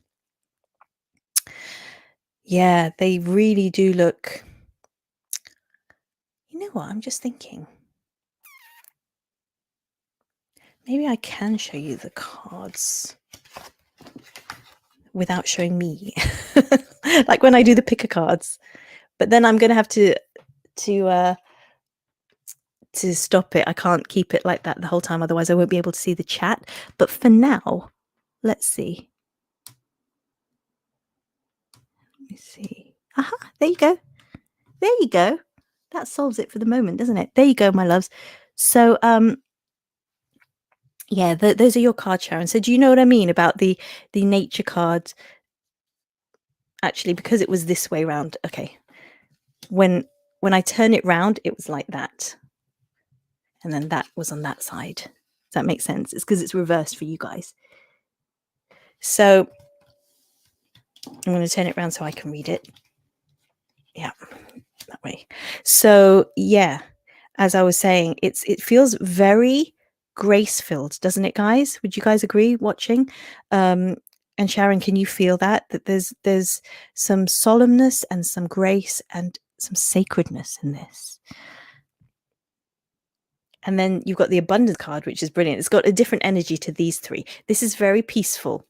Yeah, they really do look. You know what? I'm just thinking. Maybe I can show you the cards without showing me. Like when I do the picker cards. But then I'm going to have to stop it. I can't keep it like that the whole time, otherwise I won't be able to see the chat. But for now, let's see. Let me see. Aha, there you go. There you go. That solves it for the moment, doesn't it? There you go, my loves. So, yeah, those are your cards, Sharon. So do you know what I mean about the nature cards? Actually, because it was this way round. Okay. When I turn it round, it was like that. And then that was on that side. Does that make sense? It's because it's reversed for you guys. So I'm going to turn it around so I can read it. Yeah, that way. So yeah, as I was saying, it feels very grace-filled, doesn't it, guys? Would you guys agree watching? And Sharon, can you feel that there's some solemnness and some grace and some sacredness in this? And then you've got the abundance card, which is brilliant. It's got a different energy to these three. This is very peaceful.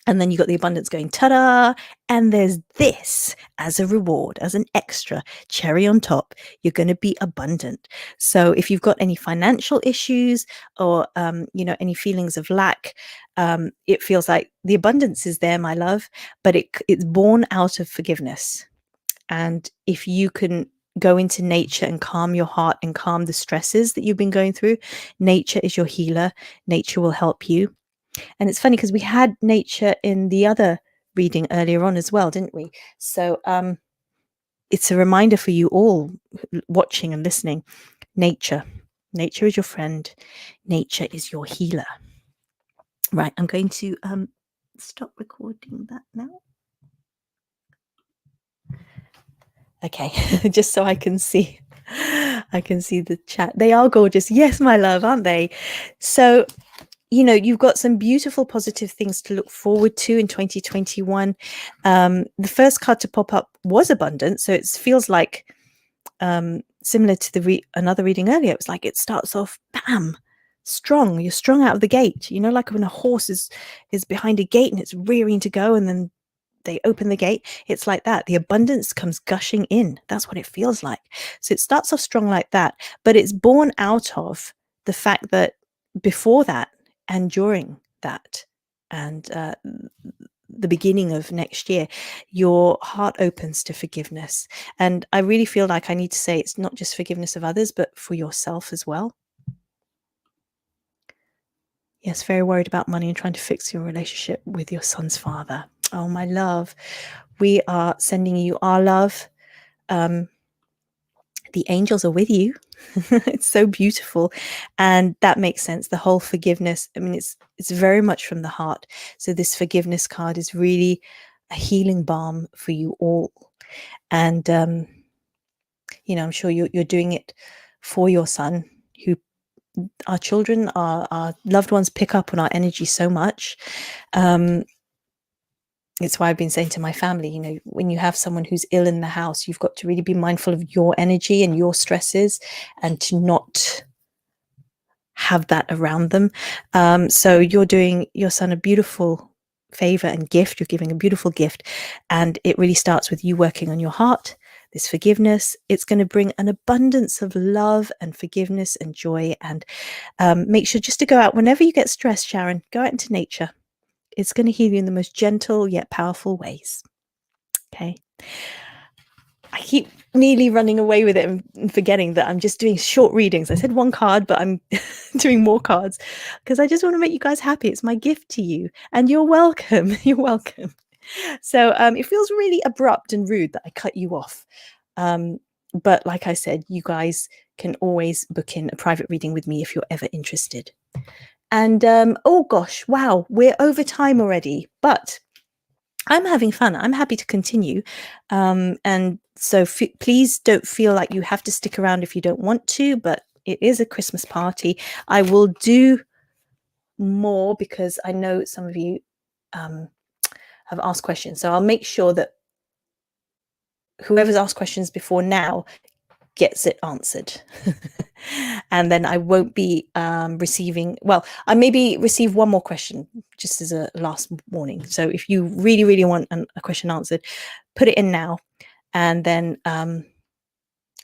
And then you got the abundance going, ta-da! And there's this as a reward, as an extra cherry on top. You're going to be abundant. So if you've got any financial issues or, any feelings of lack, it feels like the abundance is there, my love, but it's born out of forgiveness. And if you can go into nature and calm your heart and calm the stresses that you've been going through, nature is your healer. Nature will help you. And it's funny because we had nature in the other reading earlier on as well, didn't we? So it's a reminder for you all watching and listening. Nature is your friend. Nature is your healer. Right, I'm going to stop recording that now. Okay, just so I can see the chat. They are gorgeous. Yes, my love, aren't they? So you've got some beautiful positive things to look forward to in 2021. The first card to pop up was abundance. So it feels like similar to another reading earlier. It was like it starts off, bam, strong. You're strong out of the gate. Like when a horse is behind a gate and it's rearing to go and then they open the gate. It's like that. The abundance comes gushing in. That's what it feels like. So it starts off strong like that, but it's born out of the fact that before that, and during that and the beginning of next year, your heart opens to forgiveness. And I really feel like I need to say it's not just forgiveness of others, but for yourself as well. Yes, very worried about money and trying to fix your relationship with your son's father. Oh, my love, we are sending you our love. The angels are with you. It's so beautiful. And that makes sense. The whole forgiveness. I mean, it's very much from the heart. So this forgiveness card is really a healing balm for you all. And, I'm sure you're doing it for your son, who our children, our loved ones pick up on our energy so much. It's why I've been saying to my family, when you have someone who's ill in the house, you've got to really be mindful of your energy and your stresses and to not have that around them. So you're doing your son a beautiful favor and gift. You're giving a beautiful gift. And it really starts with you working on your heart, this forgiveness. It's going to bring an abundance of love and forgiveness and joy. And make sure just to go out whenever you get stressed, Sharon, go out into nature. It's going to heal you in the most gentle yet powerful ways. Okay. I I keep nearly running away with it and forgetting that I'm just doing short readings. I said one card, but I'm doing more cards because I just want to make you guys happy. It's my gift to you, and you're welcome. You're welcome. So it feels really abrupt and rude that I cut you off. But like I said, you guys can always book in a private reading with me if you're ever interested. And oh gosh, wow, we're over time already, but I'm having fun. I'm happy to continue. And so please don't feel like you have to stick around if you don't want to, but it is a Christmas party. I will do more because I know some of you have asked questions. So I'll make sure that whoever's asked questions before now gets it answered. And then I won't be receiving, well, I maybe receive one more question just as a last warning. So if you really, really want a question answered, put it in now. And then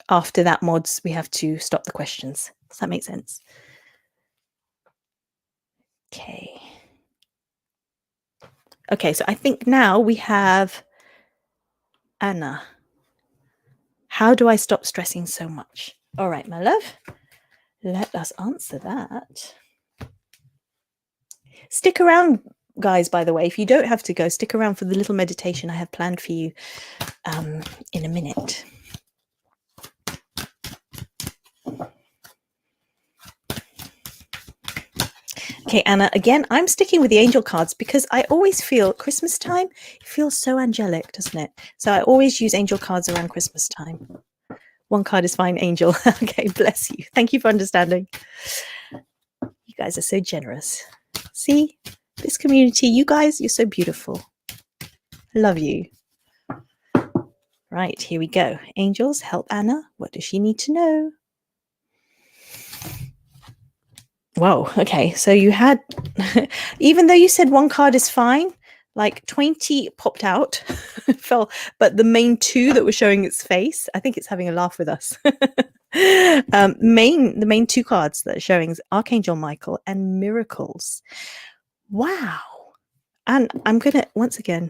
after that, mods, we have to stop the questions. Does that make sense? Okay. Okay, so I think now we have Anna. How do I stop stressing so much? All right, my love. Let us answer that. Stick around, guys, by the way. If you don't have to go, stick around for the little meditation I have planned for you in a minute. Okay, Anna, again, I'm sticking with the angel cards because I always feel Christmas time, it feels so angelic, doesn't it? So I always use angel cards around Christmas time. One card is fine, angel. Okay, bless you. Thank you for understanding. You guys are so generous. See, this community, you guys, you're so beautiful. I love you. Right, here we go. Angels, help Anna. What does she need to know? Whoa, okay. So you had, even though you said one card is fine, like 20 popped out, fell, but the main two that were showing its face, I think it's having a laugh with us. The main two cards that are showing is Archangel Michael and Miracles. Wow. And I'm going to, once again,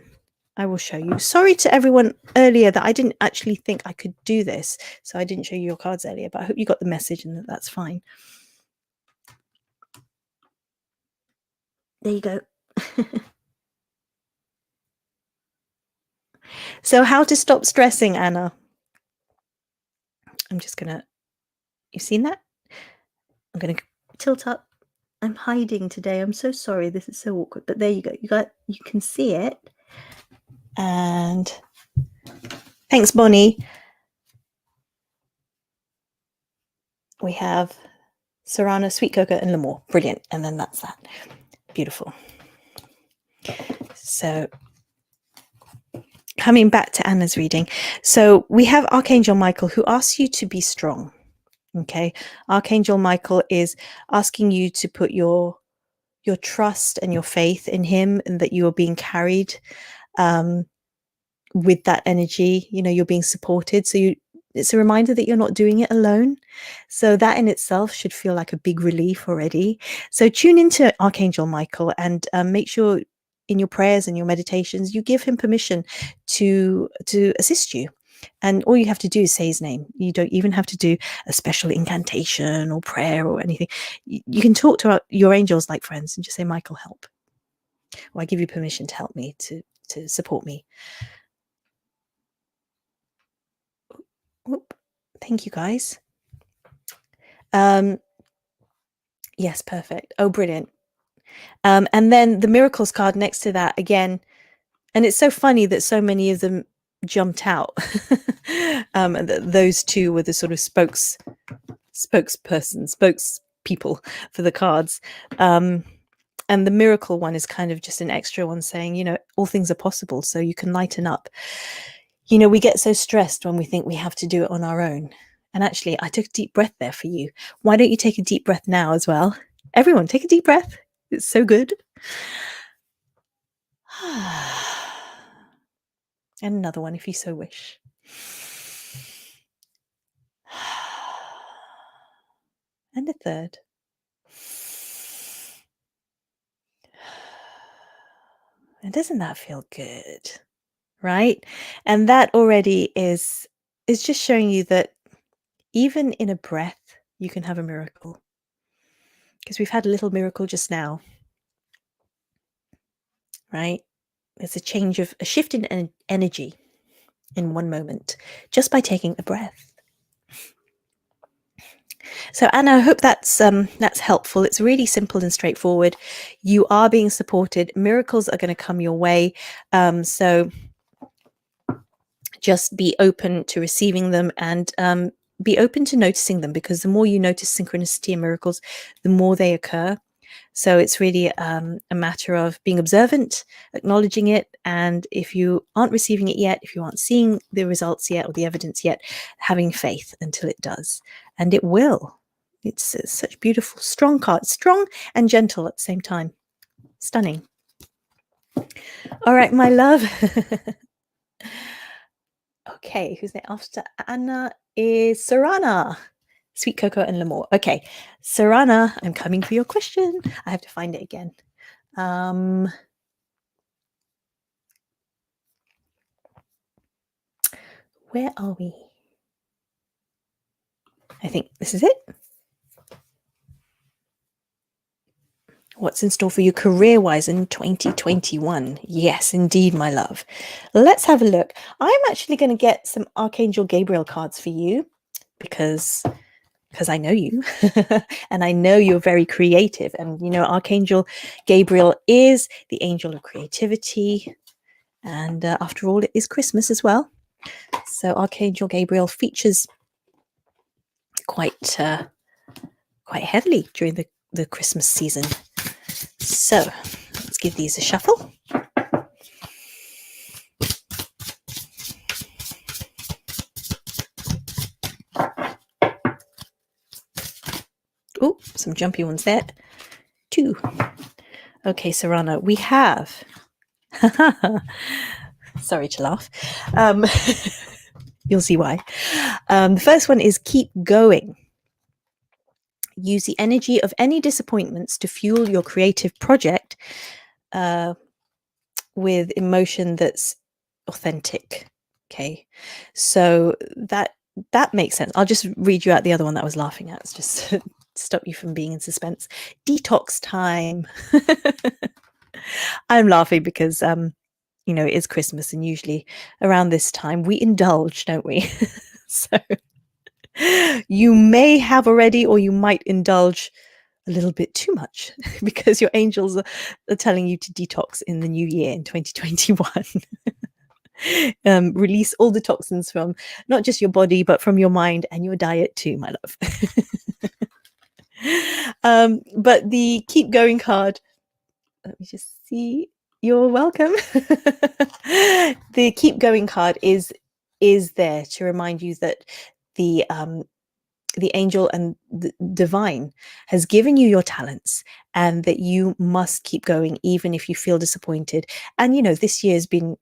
I will show you. Sorry to everyone earlier that I didn't actually think I could do this. So I didn't show you your cards earlier, but I hope you got the message and that's fine. There you go. So how to stop stressing, Anna? I'm just going to, you've seen that? I'm going to tilt up. I'm hiding today. I'm so sorry. This is so awkward, but there you go. You can see it. And thanks, Bonnie. We have Serrano, Sweet Cocoa, and L'Amour. Brilliant. And then that's that. Beautiful. So coming back to Anna's reading. So we have Archangel Michael who asks you to be strong. Okay. Archangel Michael is asking you to put your trust and your faith in him and that you are being carried with that energy. You know, you're being supported. So it's a reminder that you're not doing it alone. So that in itself should feel like a big relief already. So tune into Archangel Michael and make sure in your prayers and your meditations, you give him permission to assist you. And all you have to do is say his name. You don't even have to do a special incantation or prayer or anything. You can talk to your angels like friends and just say, Michael, help. Or I give you permission to help me, to support me. Oop. Thank you, guys. Yes, perfect. Oh, brilliant. And then the miracles card next to that again. And it's so funny that so many of them jumped out. And those two were the sort of spokespeople for the cards. And the miracle one is kind of just an extra one saying, you know, all things are possible. So you can lighten up. You know, we get so stressed when we think we have to do it on our own. And actually, I took a deep breath there for you. Why don't you take a deep breath now as well? Everyone, take a deep breath. It's so good. And another one if you so wish. And a third. And doesn't that feel good? Right? And that already is is just showing you that even in a breath, you can have a miracle. Because we've had a little miracle just now, right? There's a shift in energy in one moment, just by taking a breath. So Anna, I hope that's helpful. It's really simple and straightforward. You are being supported. Miracles are going to come your way. So just be open to receiving them, and be open to noticing them, because the more you notice synchronicity and miracles, the more they occur. So it's really a matter of being observant, acknowledging it, and if you aren't receiving it yet, if you aren't seeing the results yet or the evidence yet, having faith until it does, and it will. It's such beautiful, strong card, strong and gentle at the same time. Stunning. All right, my love. Okay, who's there after Anna is Sarana. Sweet Cocoa and L'Amour. Okay, Sarana, I'm coming for your question. I have to find it again. Where are we? I think this is it. What's in store for you career-wise in 2021? Yes, indeed, my love. Let's have a look. I'm actually going to get some Archangel Gabriel cards for you because I know you and I know you're very creative. And, you know, Archangel Gabriel is the angel of creativity. And after all, it is Christmas as well. So Archangel Gabriel features quite heavily during the Christmas season. So let's give these a shuffle. Oh, some jumpy ones there. 2. Okay, Sarana, we have... Sorry to laugh. You'll see why. The first one is keep going. Use the energy of any disappointments to fuel your creative project with emotion that's authentic. Okay, so that makes sense. I'll just read you out the other one that I was laughing at. It's just to stop you from being in suspense. Detox time. I'm laughing because you know, it is Christmas, and usually around this time we indulge, don't we? So you may have already, or you might indulge a little bit too much because your angels are telling you to detox in the new year in 2021. Release all the toxins from not just your body, but from your mind and your diet too, my love. But the keep going card, let me just see. You're welcome. The keep going card is there to remind you that the angel and the divine has given you your talents, and that you must keep going even if you feel disappointed. And you know, this year has been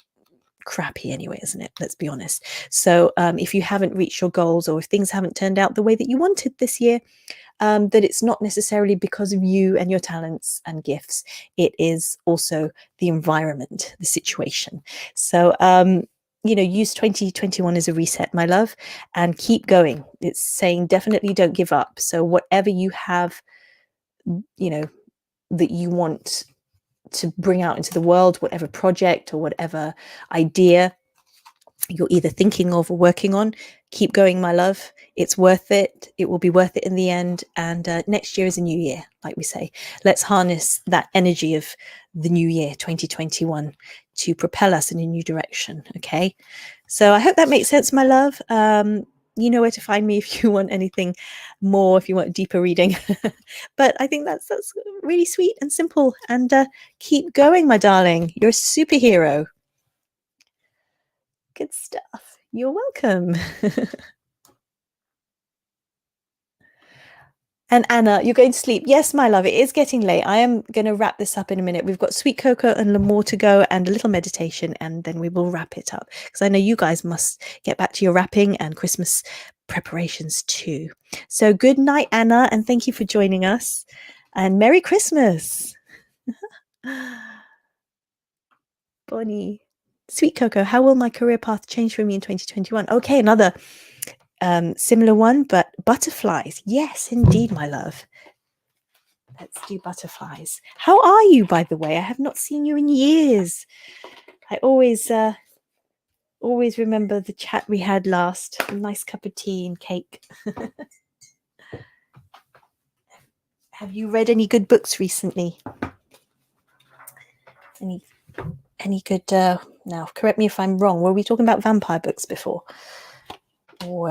crappy anyway, isn't it? Let's be honest. So if you haven't reached your goals, or if things haven't turned out the way that you wanted this year, that it's not necessarily because of you and your talents and gifts. It is also the environment, the situation. So you know, use 2021 as a reset, my love, and keep going. It's saying definitely don't give up. So whatever you have, you know, that you want to bring out into the world, whatever project or whatever idea you're either thinking of or working on, keep going, my love. It's worth it. It will be worth it in the end. And next year is a new year, like we say. Let's harness that energy of the new year, 2021, to propel us in a new direction. Okay. So I hope that makes sense, my love. You know where to find me if you want anything more, if you want a deeper reading. But I think that's really sweet and simple. And keep going, my darling. You're a superhero. Good stuff. You're welcome. And Anna, you're going to sleep. Yes, my love, it is getting late. I am going to wrap this up in a minute. We've got Sweet Cocoa and L'Amour to go, and a little meditation, and then we will wrap it up, because I know you guys must get back to your wrapping and Christmas preparations too. So good night, Anna, and thank you for joining us. And Merry Christmas. Bonnie. Sweet Coco, how will my career path change for me in 2021? Okay, another similar one, but butterflies. Yes, indeed, my love. Let's do butterflies. How are you, by the way? I have not seen you in years. I always remember the chat we had last. A nice cup of tea and cake. Have you read any good books recently? Any good? Now, correct me if I'm wrong. Were we talking about vampire books before, or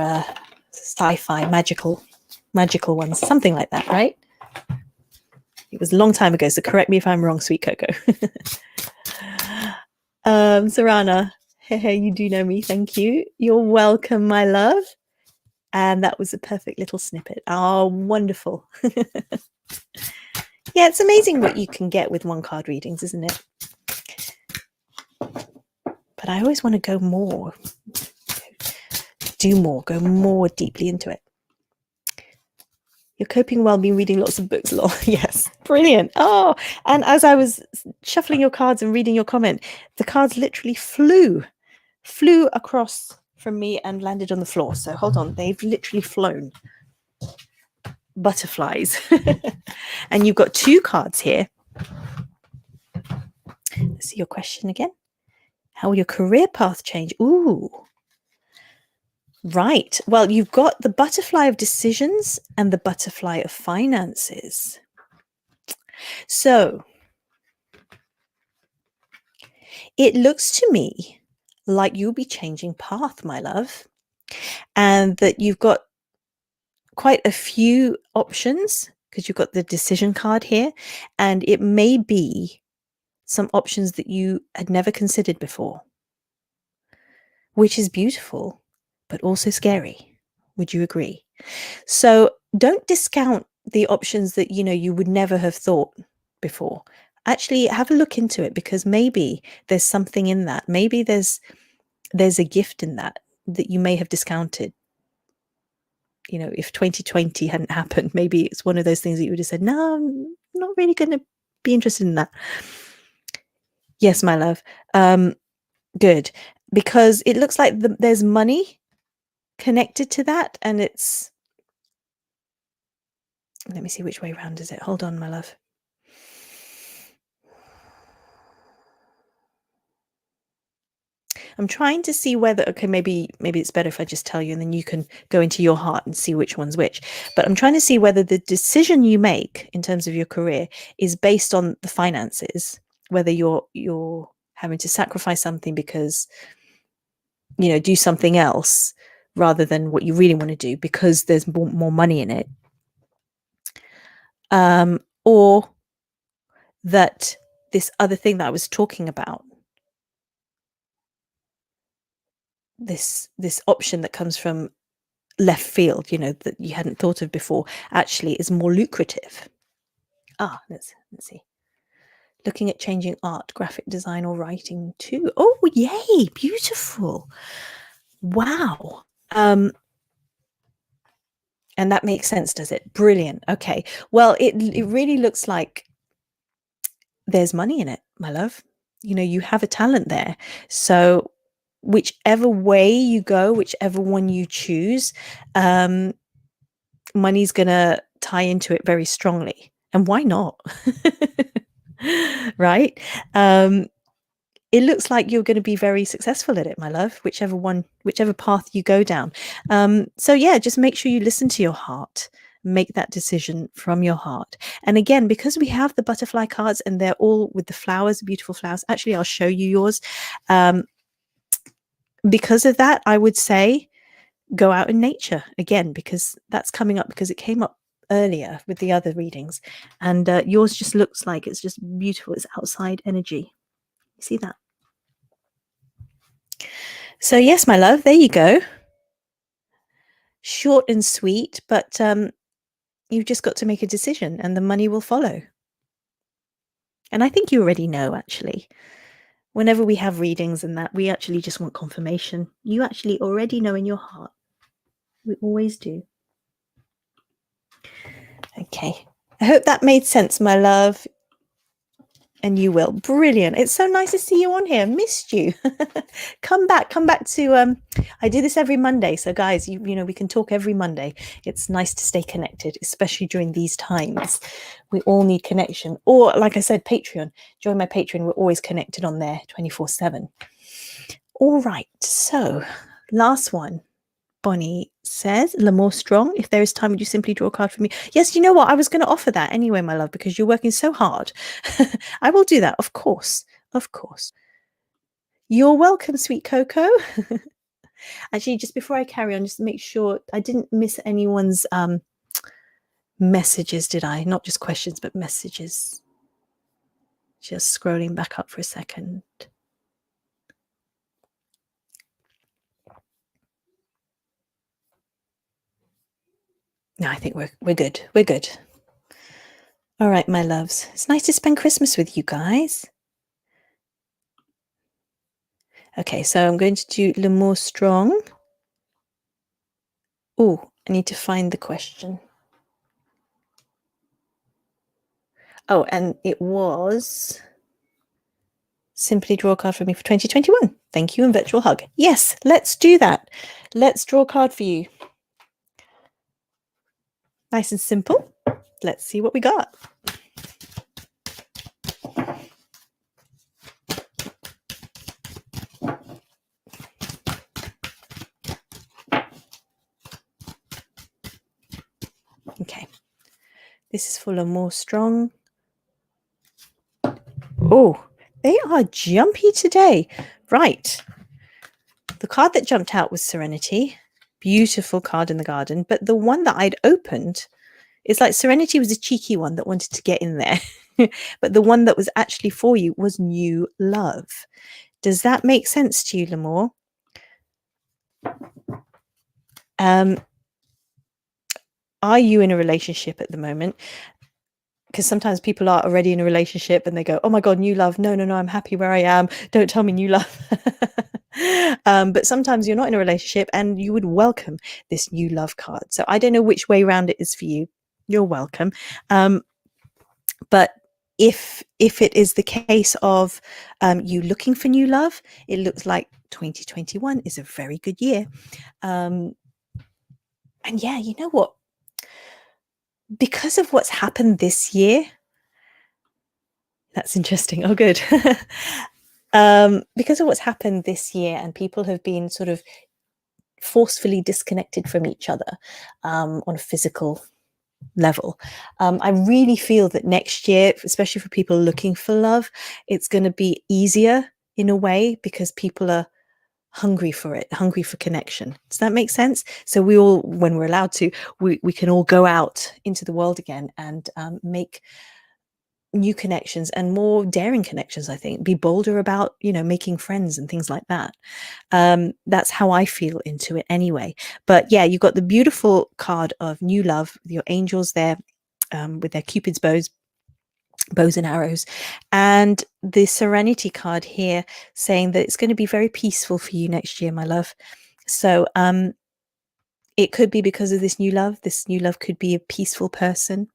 sci-fi, magical ones, something like that, right? It was a long time ago, so correct me if I'm wrong, Sweet Coco. Sarana, hey, you do know me. Thank you. You're welcome, my love. And that was a perfect little snippet. Oh, wonderful. Yeah, it's amazing what you can get with one card readings, isn't it? But I always want to go more, do more, go more deeply into it. You're coping well, been reading lots of books, lol. Yes, brilliant. Oh, and as I was shuffling your cards and reading your comment, the cards literally flew across from me and landed on the floor. So hold on, they've literally flown. Butterflies. And you've got two cards here. Let's see your question again. How will your career path change? Ooh. Right. Well, you've got the butterfly of decisions and the butterfly of finances. So it looks to me like you'll be changing path, my love, and that you've got quite a few options because you've got the decision card here, and it may be some options that you had never considered before, which is beautiful, but also scary. Would you agree? So don't discount the options that, you know, you would never have thought before. Actually, have a look into it, because maybe there's something in that. Maybe there's a gift in that you may have discounted. You know, if 2020 hadn't happened, maybe it's one of those things that you would have said, no, I'm not really going to be interested in that. Yes, my love. Good. Because it looks like there's money connected to that, and it's, let me see, which way around is it? Hold on, my love. I'm trying to see whether, okay, maybe it's better if I just tell you and then you can go into your heart and see which one's which. But I'm trying to see whether the decision you make in terms of your career is based on the finances, whether you're having to sacrifice something because, you know, do something else rather than what you really want to do because there's more money in it. Or that this other thing that I was talking about, this option that comes from left field, you know, that you hadn't thought of before, actually is more lucrative. Let's see. Looking at changing art, graphic design, or writing too. Oh, yay, beautiful. Wow. And that makes sense, does it? Brilliant. Okay. Well, it really looks like there's money in it, my love. You know, you have a talent there. So whichever way you go, whichever one you choose, money's going to tie into it very strongly. And why not? Right? It looks like you're going to be very successful at it, my love, whichever path you go down. So yeah, just make sure you listen to your heart. Make that decision from your heart. And again, because we have the butterfly cards and they're all with the flowers, beautiful flowers. Actually, I'll show you yours. Because of that, I would say go out in nature again, because that's coming up, because it came up earlier with the other readings, and yours just looks like it's just beautiful. It's outside energy. You see that? So yes, my love, there you go. Short and sweet, but you've just got to make a decision and the money will follow. And I think you already know, actually. Whenever we have readings and that, we actually just want confirmation. You actually already know in your heart. We always do. Okay. I hope that made sense, my love. And you will. Brilliant. It's so nice to see you on here. Missed you. Come back to I do this every Monday. So guys, you know, we can talk every Monday. It's nice to stay connected, especially during these times. We all need connection. Or like I said, Patreon. Join my Patreon. We're always connected on there 24/7. All right. So last one. Bonnie says, L'Amour Strong, if there is time, would you simply draw a card for me? Yes, you know what? I was going to offer that anyway, my love, because you're working so hard. I will do that, of course. Of course. You're welcome, sweet Coco. Actually, just before I carry on, just to make sure I didn't miss anyone's messages, did I? Not just questions, but messages. Just scrolling back up for a second. No, I think we're good. We're good. All right, my loves. It's nice to spend Christmas with you guys. Okay, so I'm going to do L'Amour Strong. Oh, I need to find the question. Oh, and it was simply draw a card for me for 2021. Thank you and virtual hug. Yes, let's do that. Let's draw a card for you. Nice and simple. Let's see what we got. Okay. This is for L'Amour Strong. Oh, they are jumpy today. Right. The card that jumped out was Serenity. Beautiful card in the garden. But the one that I'd opened, it's like Serenity was a cheeky one that wanted to get in there. But the one that was actually for you was New Love. Does that make sense to you, L'Amour? Are you in a relationship at the moment? Because sometimes people are already in a relationship and they go, oh my God, new love. No, I'm happy where I am. Don't tell me new love. But sometimes you're not in a relationship and you would welcome this new love card. So I don't know which way around it is for you. You're welcome. But if it is the case of you looking for new love, it looks like 2021 is a very good year. And yeah, you know what? Because of what's happened this year, that's interesting. Oh, good. Because of what's happened this year and people have been sort of forcefully disconnected from each other on a physical level, I really feel that next year, especially for people looking for love, it's going to be easier in a way because people are hungry for it, hungry for connection. Does that make sense? So we all, when we're allowed to, we can all go out into the world again and make new connections and more daring connections. I think be bolder about, you know, making friends and things like that. That's how I feel into it anyway. But yeah, you've got the beautiful card of new love with your angels there with their Cupid's bows and arrows, and the Serenity card here saying that it's going to be very peaceful for you next year, my love. So it could be because of this new love. This new love could be a peaceful person.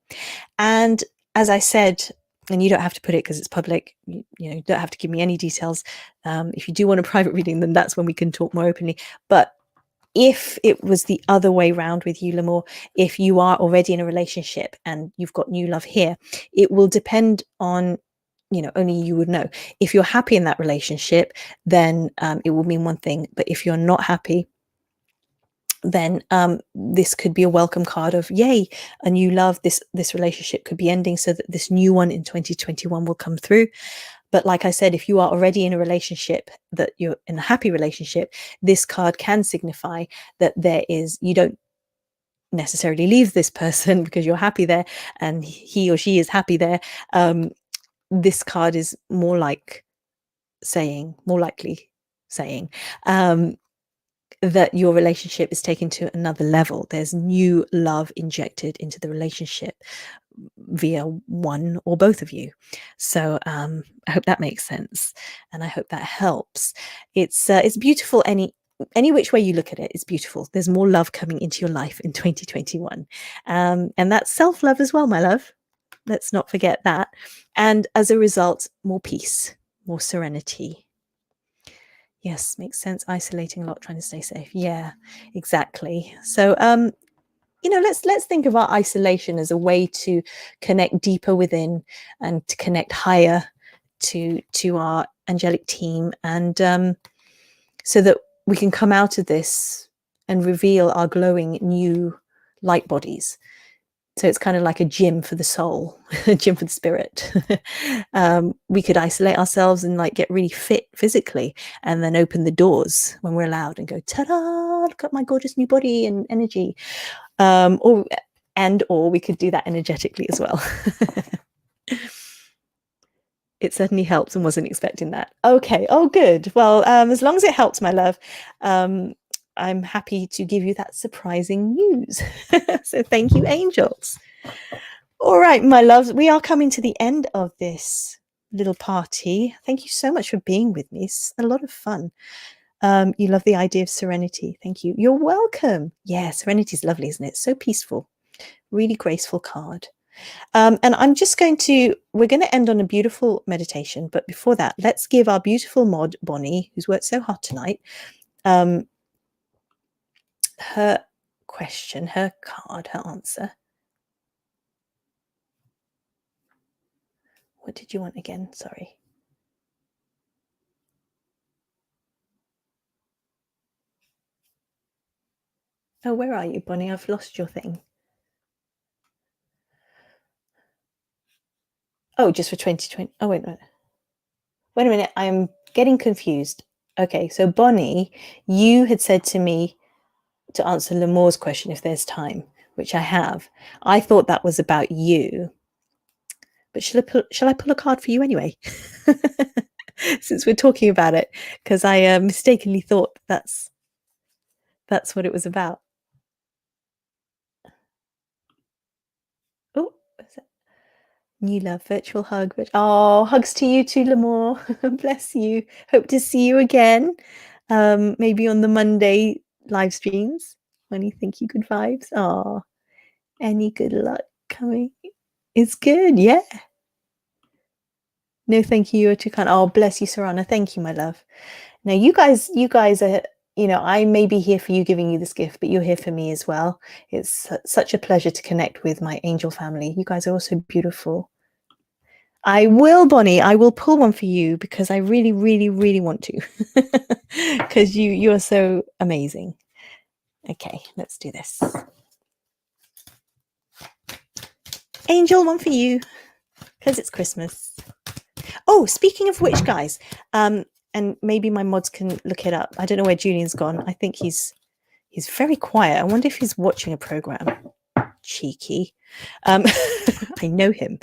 And as I said, and you don't have to put it because it's public, you know, you don't have to give me any details. If you do want a private reading, then that's when we can talk more openly. But if it was the other way round with you, L'Amour, if you are already in a relationship and you've got new love here, it will depend on, you know, only you would know. If you're happy in that relationship, then it will mean one thing. But if you're not happy, then this could be a welcome card of yay, a new love. This relationship could be ending so that this new one in 2021 will come through. But like I said, if you are already in a relationship, that you're in a happy relationship, this card can signify that you don't necessarily leave this person because you're happy there and he or she is happy there. This card is more likely saying that your relationship is taken to another level. There's new love injected into the relationship via one or both of you. So I hope that makes sense, and I hope that helps. It's beautiful any which way you look at it. It's beautiful. There's more love coming into your life in 2021, and that's self-love as well, my love. Let's not forget that. And as a result, more peace, more serenity. Yes, makes sense. Isolating a lot, trying to stay safe. Yeah, exactly. So, let's think of our isolation as a way to connect deeper within and to connect higher to our angelic team, and so that we can come out of this and reveal our glowing new light bodies. So it's kind of like a gym for the soul, a gym for the spirit. We could isolate ourselves and like get really fit physically, and then open the doors when we're allowed and go, ta-da, look at my gorgeous new body and energy. Or we could do that energetically as well. It certainly helps and wasn't expecting that. Okay. Oh, good. Well, as long as it helps, my love, I'm happy to give you that surprising news. So thank you, angels. All right, my loves, we are coming to the end of this little party. Thank you so much for being with me. It's a lot of fun. You love the idea of serenity. Thank you. You're welcome. Yeah, serenity is lovely, isn't it? So peaceful. Really graceful card. And we're going to end on a beautiful meditation. But before that, let's give our beautiful mod, Bonnie, who's worked so hard tonight, her question, her card, her answer. What did you want again? Sorry. Oh, where are you, Bonnie? I've lost your thing. Oh, just for 2020. Oh, wait a minute. Wait a minute. I'm getting confused. Okay, so Bonnie, you had said to me to answer Lamore's question if there's time, which I have. I thought that was about you. But shall I pull a card for you anyway? Since we're talking about it, because I mistakenly thought that's what it was about. Oh, new love, virtual hug. Oh, hugs to you too, Lamore. Bless you. Hope to see you again. Maybe on the Monday live streams. When you think you good vibes. Oh, any good luck coming? It's good, yeah. No, thank you. You're too kind. Oh, bless you, Sarana. Thank you, my love. Now, you guys are, I may be here for you, giving you this gift, but you're here for me as well. It's such a pleasure to connect with my angel family. You guys are also beautiful. I will, Bonnie. I will pull one for you because I really, really, really want to. Because you are so amazing. Okay, let's do this. Angel, one for you because it's Christmas. Oh, speaking of which, guys, and maybe my mods can look it up. I don't know where Julian's gone. I think he's very quiet. I wonder if he's watching a program. Cheeky. I know him.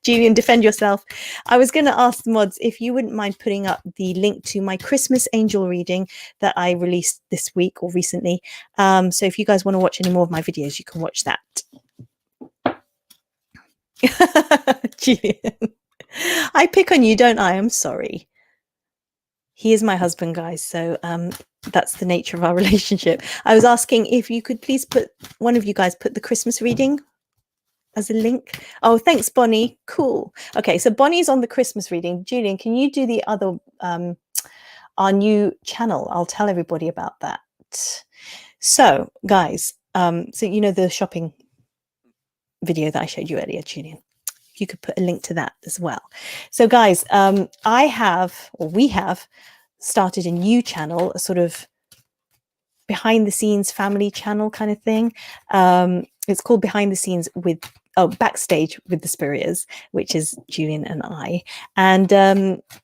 Julian, defend yourself. I was going to ask the mods if you wouldn't mind putting up the link to my Christmas angel reading that I released this week or recently. So if you guys want to watch any more of my videos, you can watch that. Julian, I pick on you, don't I? I'm sorry. He is my husband, guys. So that's the nature of our relationship. I was asking if you could please one of you guys put the Christmas reading as a link. Oh, thanks, Bonnie. Cool. Okay, so Bonnie's on the Christmas reading. Julian, can you do the other, our new channel? I'll tell everybody about that. So, guys, so the shopping video that I showed you earlier, Julian. If you could put a link to that as well. So, guys, we have started a new channel, a sort of behind the scenes family channel kind of thing. It's called Behind the Scenes Backstage with the Spurias, which is Julian and I. And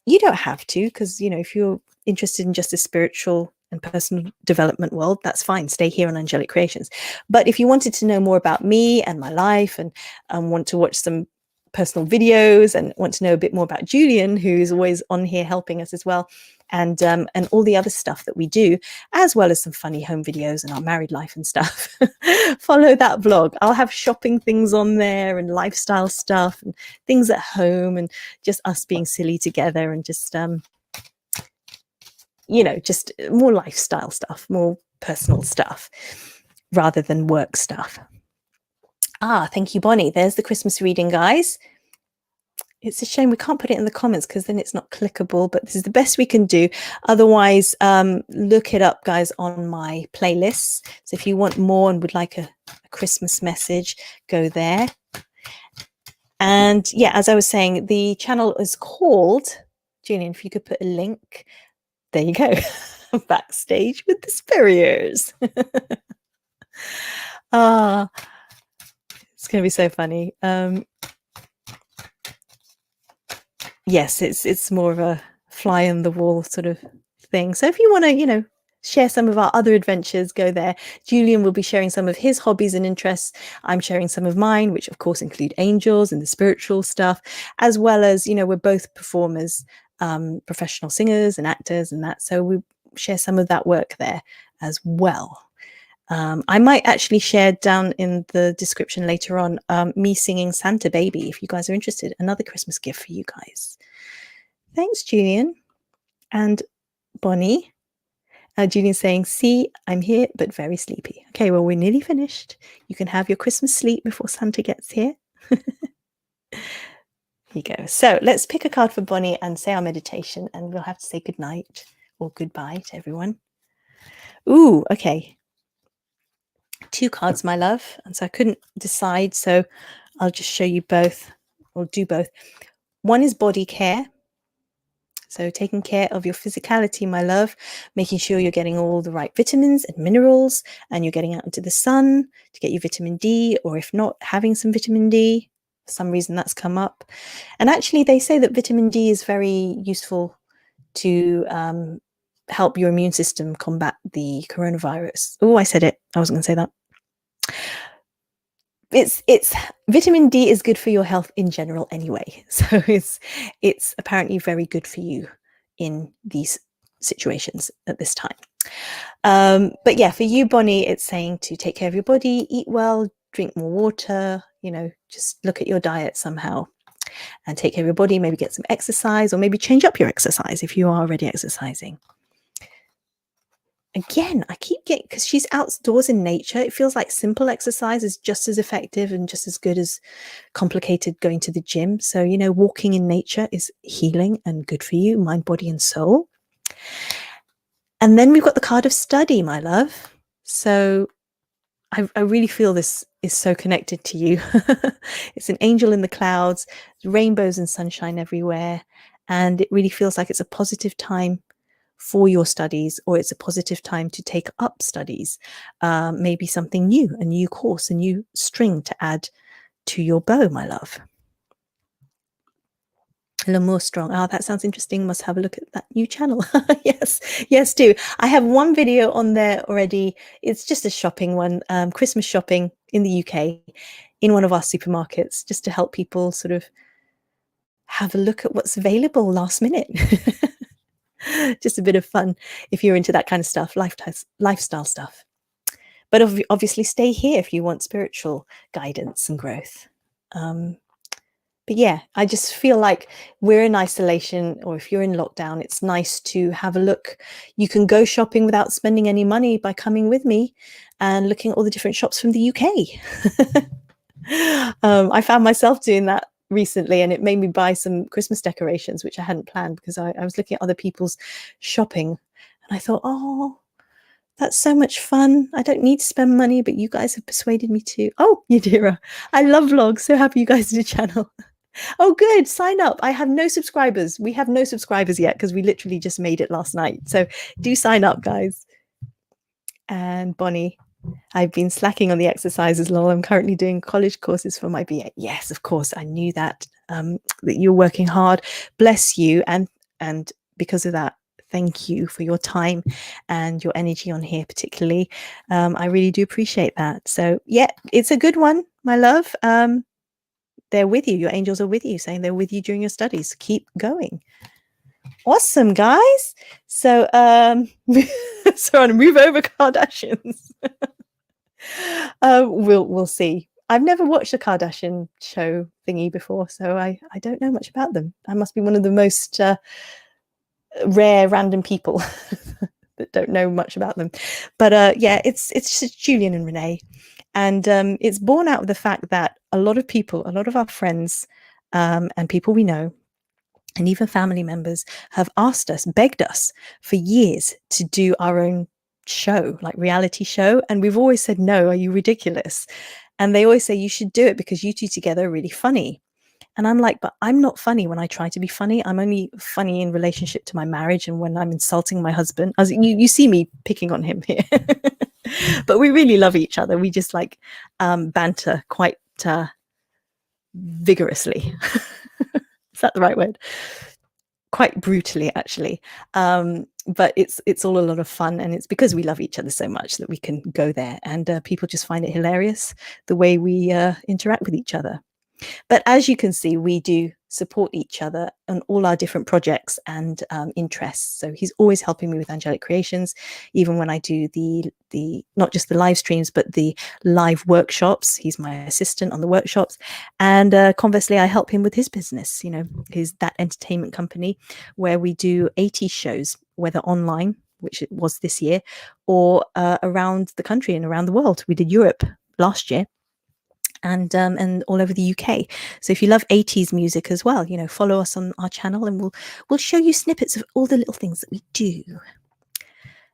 you don't have to, because if you're interested in just the spiritual and personal development world, that's fine. Stay here on Angelic Creations. But if you wanted to know more about me and my life, and want to watch some personal videos, and want to know a bit more about Julian, who's always on here helping us as well, and all the other stuff that we do, as well as some funny home videos and our married life and stuff, follow that vlog. I'll have shopping things on there and lifestyle stuff and things at home, and just us being silly together, and just just more lifestyle stuff, more personal stuff rather than work stuff. Thank you, Bonnie. There's the Christmas reading, guys. It's a shame we can't put it in the comments because then it's not clickable, but this is the best we can do. Otherwise, look it up, guys, on my playlists. So if you want more and would like a Christmas message, go there. And yeah, as I was saying, the channel is called, Julian, if you could put a link, there you go, Backstage with the Spurriers. It's going to be so funny. Yes, it's more of a fly on the wall sort of thing. So if you want to, share some of our other adventures, go there. Julian will be sharing some of his hobbies and interests. I'm sharing some of mine, which of course include angels and the spiritual stuff, as well as, we're both performers, professional singers and actors and that. So we share some of that work there as well. I might actually share down in the description later on me singing Santa Baby, if you guys are interested. Another Christmas gift for you guys. Thanks, Julian. And Bonnie. Julian's saying, see, I'm here, but very sleepy. Okay, well, we're nearly finished. You can have your Christmas sleep before Santa gets here. Here you go. So let's pick a card for Bonnie and say our meditation, and we'll have to say good night or goodbye to everyone. Ooh, okay. 2 cards, my love. And so I couldn't decide, so I'll just show you both. We'll do both. One is body care. So taking care of your physicality, my love, making sure you're getting all the right vitamins and minerals, and you're getting out into the sun to get your vitamin D, or if not, having some vitamin D. For some reason that's come up. And actually they say that vitamin D is very useful to help your immune system combat the coronavirus. Oh, I said it. I wasn't going to say that. It's vitamin D is good for your health in general anyway, so it's apparently very good for you in these situations at this time. But yeah, for you, Bonnie, it's saying to take care of your body, eat well, drink more water, just look at your diet somehow and take care of your body. Maybe get some exercise, or maybe change up your exercise if you are already exercising. Again, I keep getting, because she's outdoors in nature, it feels like simple exercise is just as effective and just as good as complicated going to the gym. So, walking in nature is healing and good for you, mind, body, and soul. And then we've got the card of study, my love. So I really feel this is so connected to you. It's an angel in the clouds, rainbows and sunshine everywhere. And it really feels like it's a positive time for your studies, or it's a positive time to take up studies, maybe something new, a new course, a new string to add to your bow, my love. L'amour strong. That sounds interesting. Must have a look at that new channel. yes, do. I have one video on there already. It's just a shopping one, Christmas shopping in the UK, in one of our supermarkets, just to help people sort of have a look at what's available last minute. Just a bit of fun if you're into that kind of stuff, lifestyle stuff. But obviously stay here if you want spiritual guidance and growth. But yeah, I just feel like we're in isolation, or if you're in lockdown, it's nice to have a look. You can go shopping without spending any money by coming with me and looking at all the different shops from the UK. I found myself doing that recently, and it made me buy some Christmas decorations, which I hadn't planned, because I was looking at other people's shopping and I thought, oh, that's so much fun. I don't need to spend money, but you guys have persuaded me to. Oh, Yadira, I love vlogs. So happy you guys did a channel. Oh, good. Sign up. I have no subscribers. We have no subscribers yet because we literally just made it last night. So do sign up, guys. And Bonnie, I've been slacking on the exercises, lol. I'm currently doing college courses for my BA. Yes, of course. I knew that, that you're working hard. Bless you. And because of that, thank you for your time and your energy on here, particularly. I really do appreciate that. So yeah, it's a good one, my love. They're with you. Your angels are with you, saying they're with you during your studies. Keep going. Awesome, guys. So so on, move over, Kardashians. We'll see. I've never watched a Kardashian show thingy before, so I don't know much about them. I must be one of the most rare random people that don't know much about them. But yeah, it's just Julian and Renee, And it's born out of the fact that a lot of people, a lot of our friends and people we know, and even family members have asked us, begged us for years to do our own show, like reality show. And we've always said, no, are you ridiculous? And they always say, you should do it because you two together are really funny. And I'm like, but I'm not funny when I try to be funny. I'm only funny in relationship to my marriage and when I'm insulting my husband. As you see me picking on him here. But we really love each other. We just like banter quite vigorously. Is that the right word? Quite brutally, actually. But it's all a lot of fun, and it's because we love each other so much that we can go there, and people just find it hilarious the way we interact with each other. But as you can see, we do support each other on all our different projects and interests. So he's always helping me with Angelic Creations, even when I do the not just the live streams, but the live workshops. He's my assistant on the workshops. And conversely, I help him with his business, his That Entertainment Company, where we do 80 shows, whether online, which it was this year, or around the country and around the world. We did Europe last year. And all over the UK. So if you love 80s music as well, follow us on our channel, and we'll show you snippets of all the little things that we do.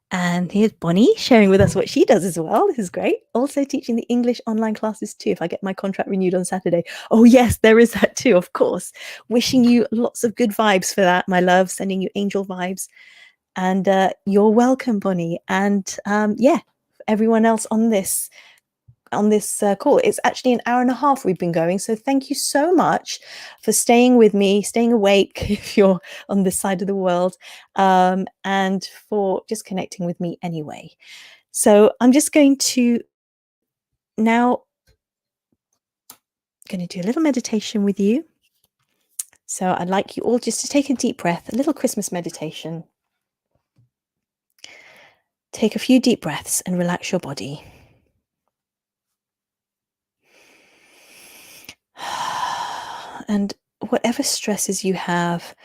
And here's Bonnie sharing with us what she does as well. This is great. Also teaching the English online classes too, if I get my contract renewed on Saturday. Oh yes, there is that too, of course. Wishing you lots of good vibes for that, my love. Sending you angel vibes. And you're welcome, Bonnie. And everyone else on this call. It's actually an hour and a half we've been going. So thank you so much for staying with me, staying awake if you're on this side of the world, and for just connecting with me anyway. So I'm just going to now do a little meditation with you. So I'd like you all just to take a deep breath, a little Christmas meditation. Take a few deep breaths and relax your body. And whatever stresses you have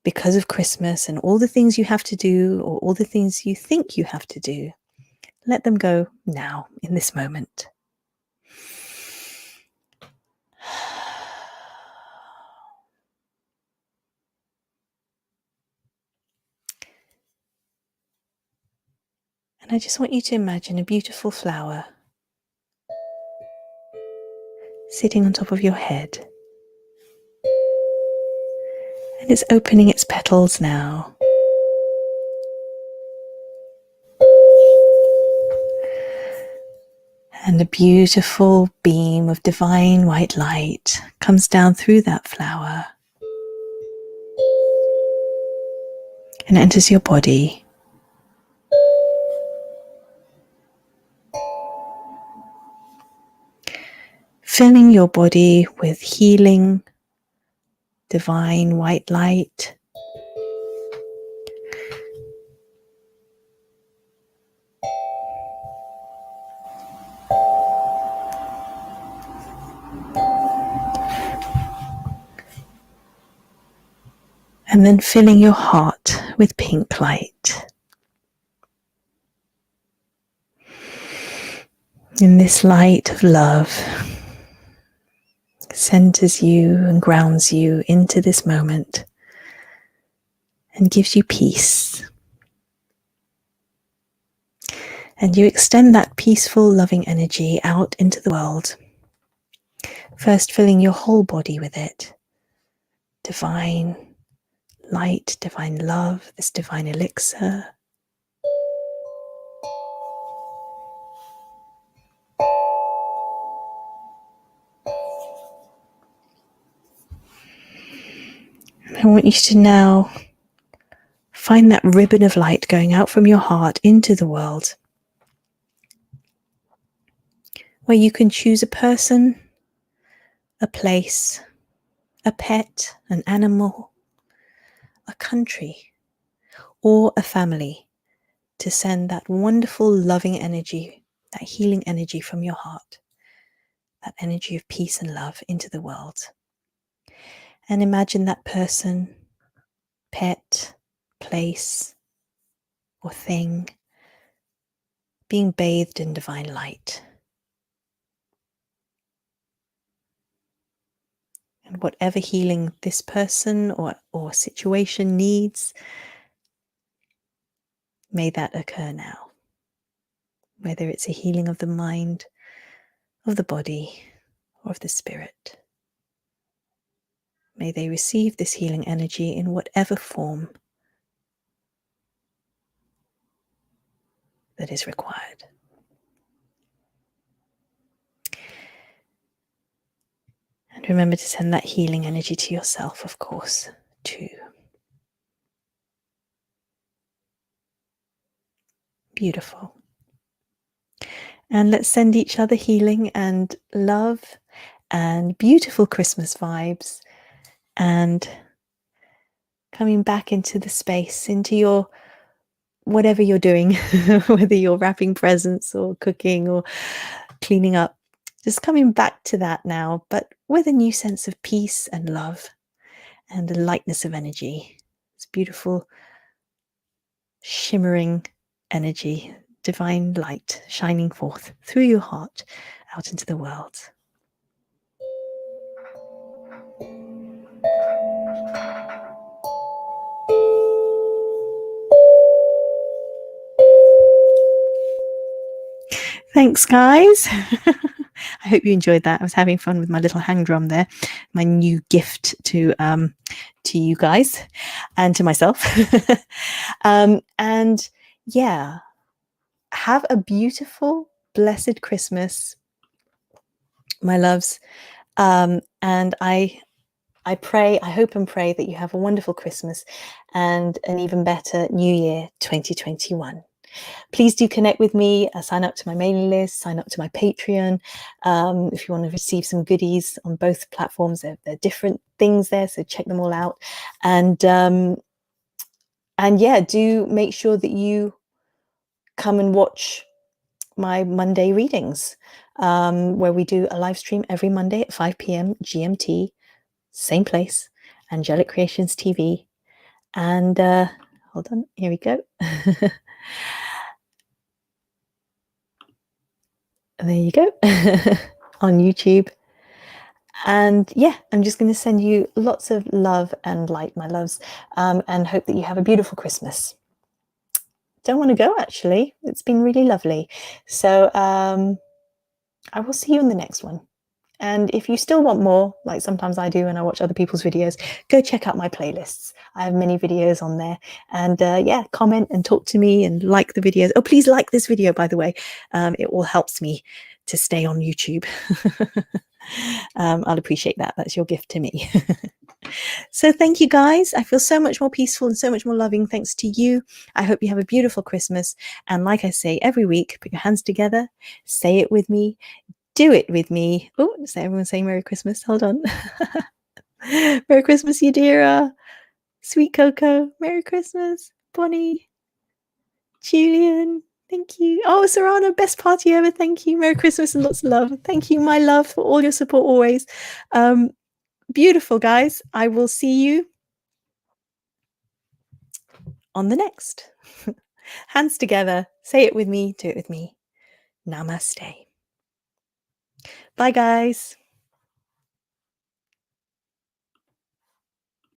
because of Christmas and all the things you have to do, or all the things you think you have to do, let them go now in this moment. And I just want you to imagine a beautiful flower sitting on top of your head. And it's opening its petals now. And a beautiful beam of divine white light comes down through that flower and enters your body. Filling your body with healing, divine white light. And then filling your heart with pink light. And this light of love centers you and grounds you into this moment and gives you peace. And you extend that peaceful, loving energy out into the world, first filling your whole body with it. Divine light, divine love, this divine elixir. I want you to now find that ribbon of light going out from your heart into the world, where you can choose a person, a place, a pet, an animal, a country, or a family to send that wonderful, loving energy, that healing energy from your heart, that energy of peace and love into the world. And imagine that person, pet, place, or thing being bathed in divine light. And whatever healing this person or situation needs, may that occur now. Whether it's a healing of the mind, of the body, or of the spirit. May they receive this healing energy in whatever form that is required. And remember to send that healing energy to yourself, of course, too. Beautiful. And let's send each other healing and love and beautiful Christmas vibes, and coming back into the space, into your whatever you're doing, whether you're wrapping presents or cooking or cleaning up, just coming back to that now, but with a new sense of peace and love and a lightness of energy. It's beautiful, shimmering energy, divine light shining forth through your heart out into the world. Thanks, guys. I hope you enjoyed that. I was having fun with my little hang drum there, my new gift to you guys and to myself. And yeah, have a beautiful, blessed Christmas, my loves. And I pray, I hope and pray that you have a wonderful Christmas and an even better New Year 2021. Please do connect with me, sign up to my mailing list, sign up to my Patreon. If you want to receive some goodies on both platforms, there are different things there, so check them all out. And yeah, do make sure that you come and watch my Monday readings, where we do a live stream every Monday at 5 p.m. GMT, same place, Angelic Creations TV. And hold on, here we go. There you go. On YouTube. And yeah, I'm just going to send you lots of love and light, my loves, and hope that you have a beautiful Christmas. Don't want to go, actually. It's been really lovely. So I will see you in the next one. And if you still want more, like sometimes I do when I watch other people's videos, go check out my playlists. I have many videos on there. And yeah, comment and talk to me and like the videos. Oh, please like this video, by the way. It all helps me to stay on YouTube. I'll appreciate that. That's your gift to me. So thank you, guys. I feel so much more peaceful and so much more loving thanks to you. I hope you have a beautiful Christmas. And like I say every week, put your hands together, say it with me. Do it with me. Oh, is everyone saying Merry Christmas? Hold on. Merry Christmas, Yadira. Sweet Coco. Merry Christmas. Bonnie. Julian. Thank you. Oh, Sarana, best party ever. Thank you. Merry Christmas and lots of love. Thank you, my love, for all your support always. Beautiful, guys. I will see you on the next. Hands together. Say it with me. Do it with me. Namaste. Bye, guys.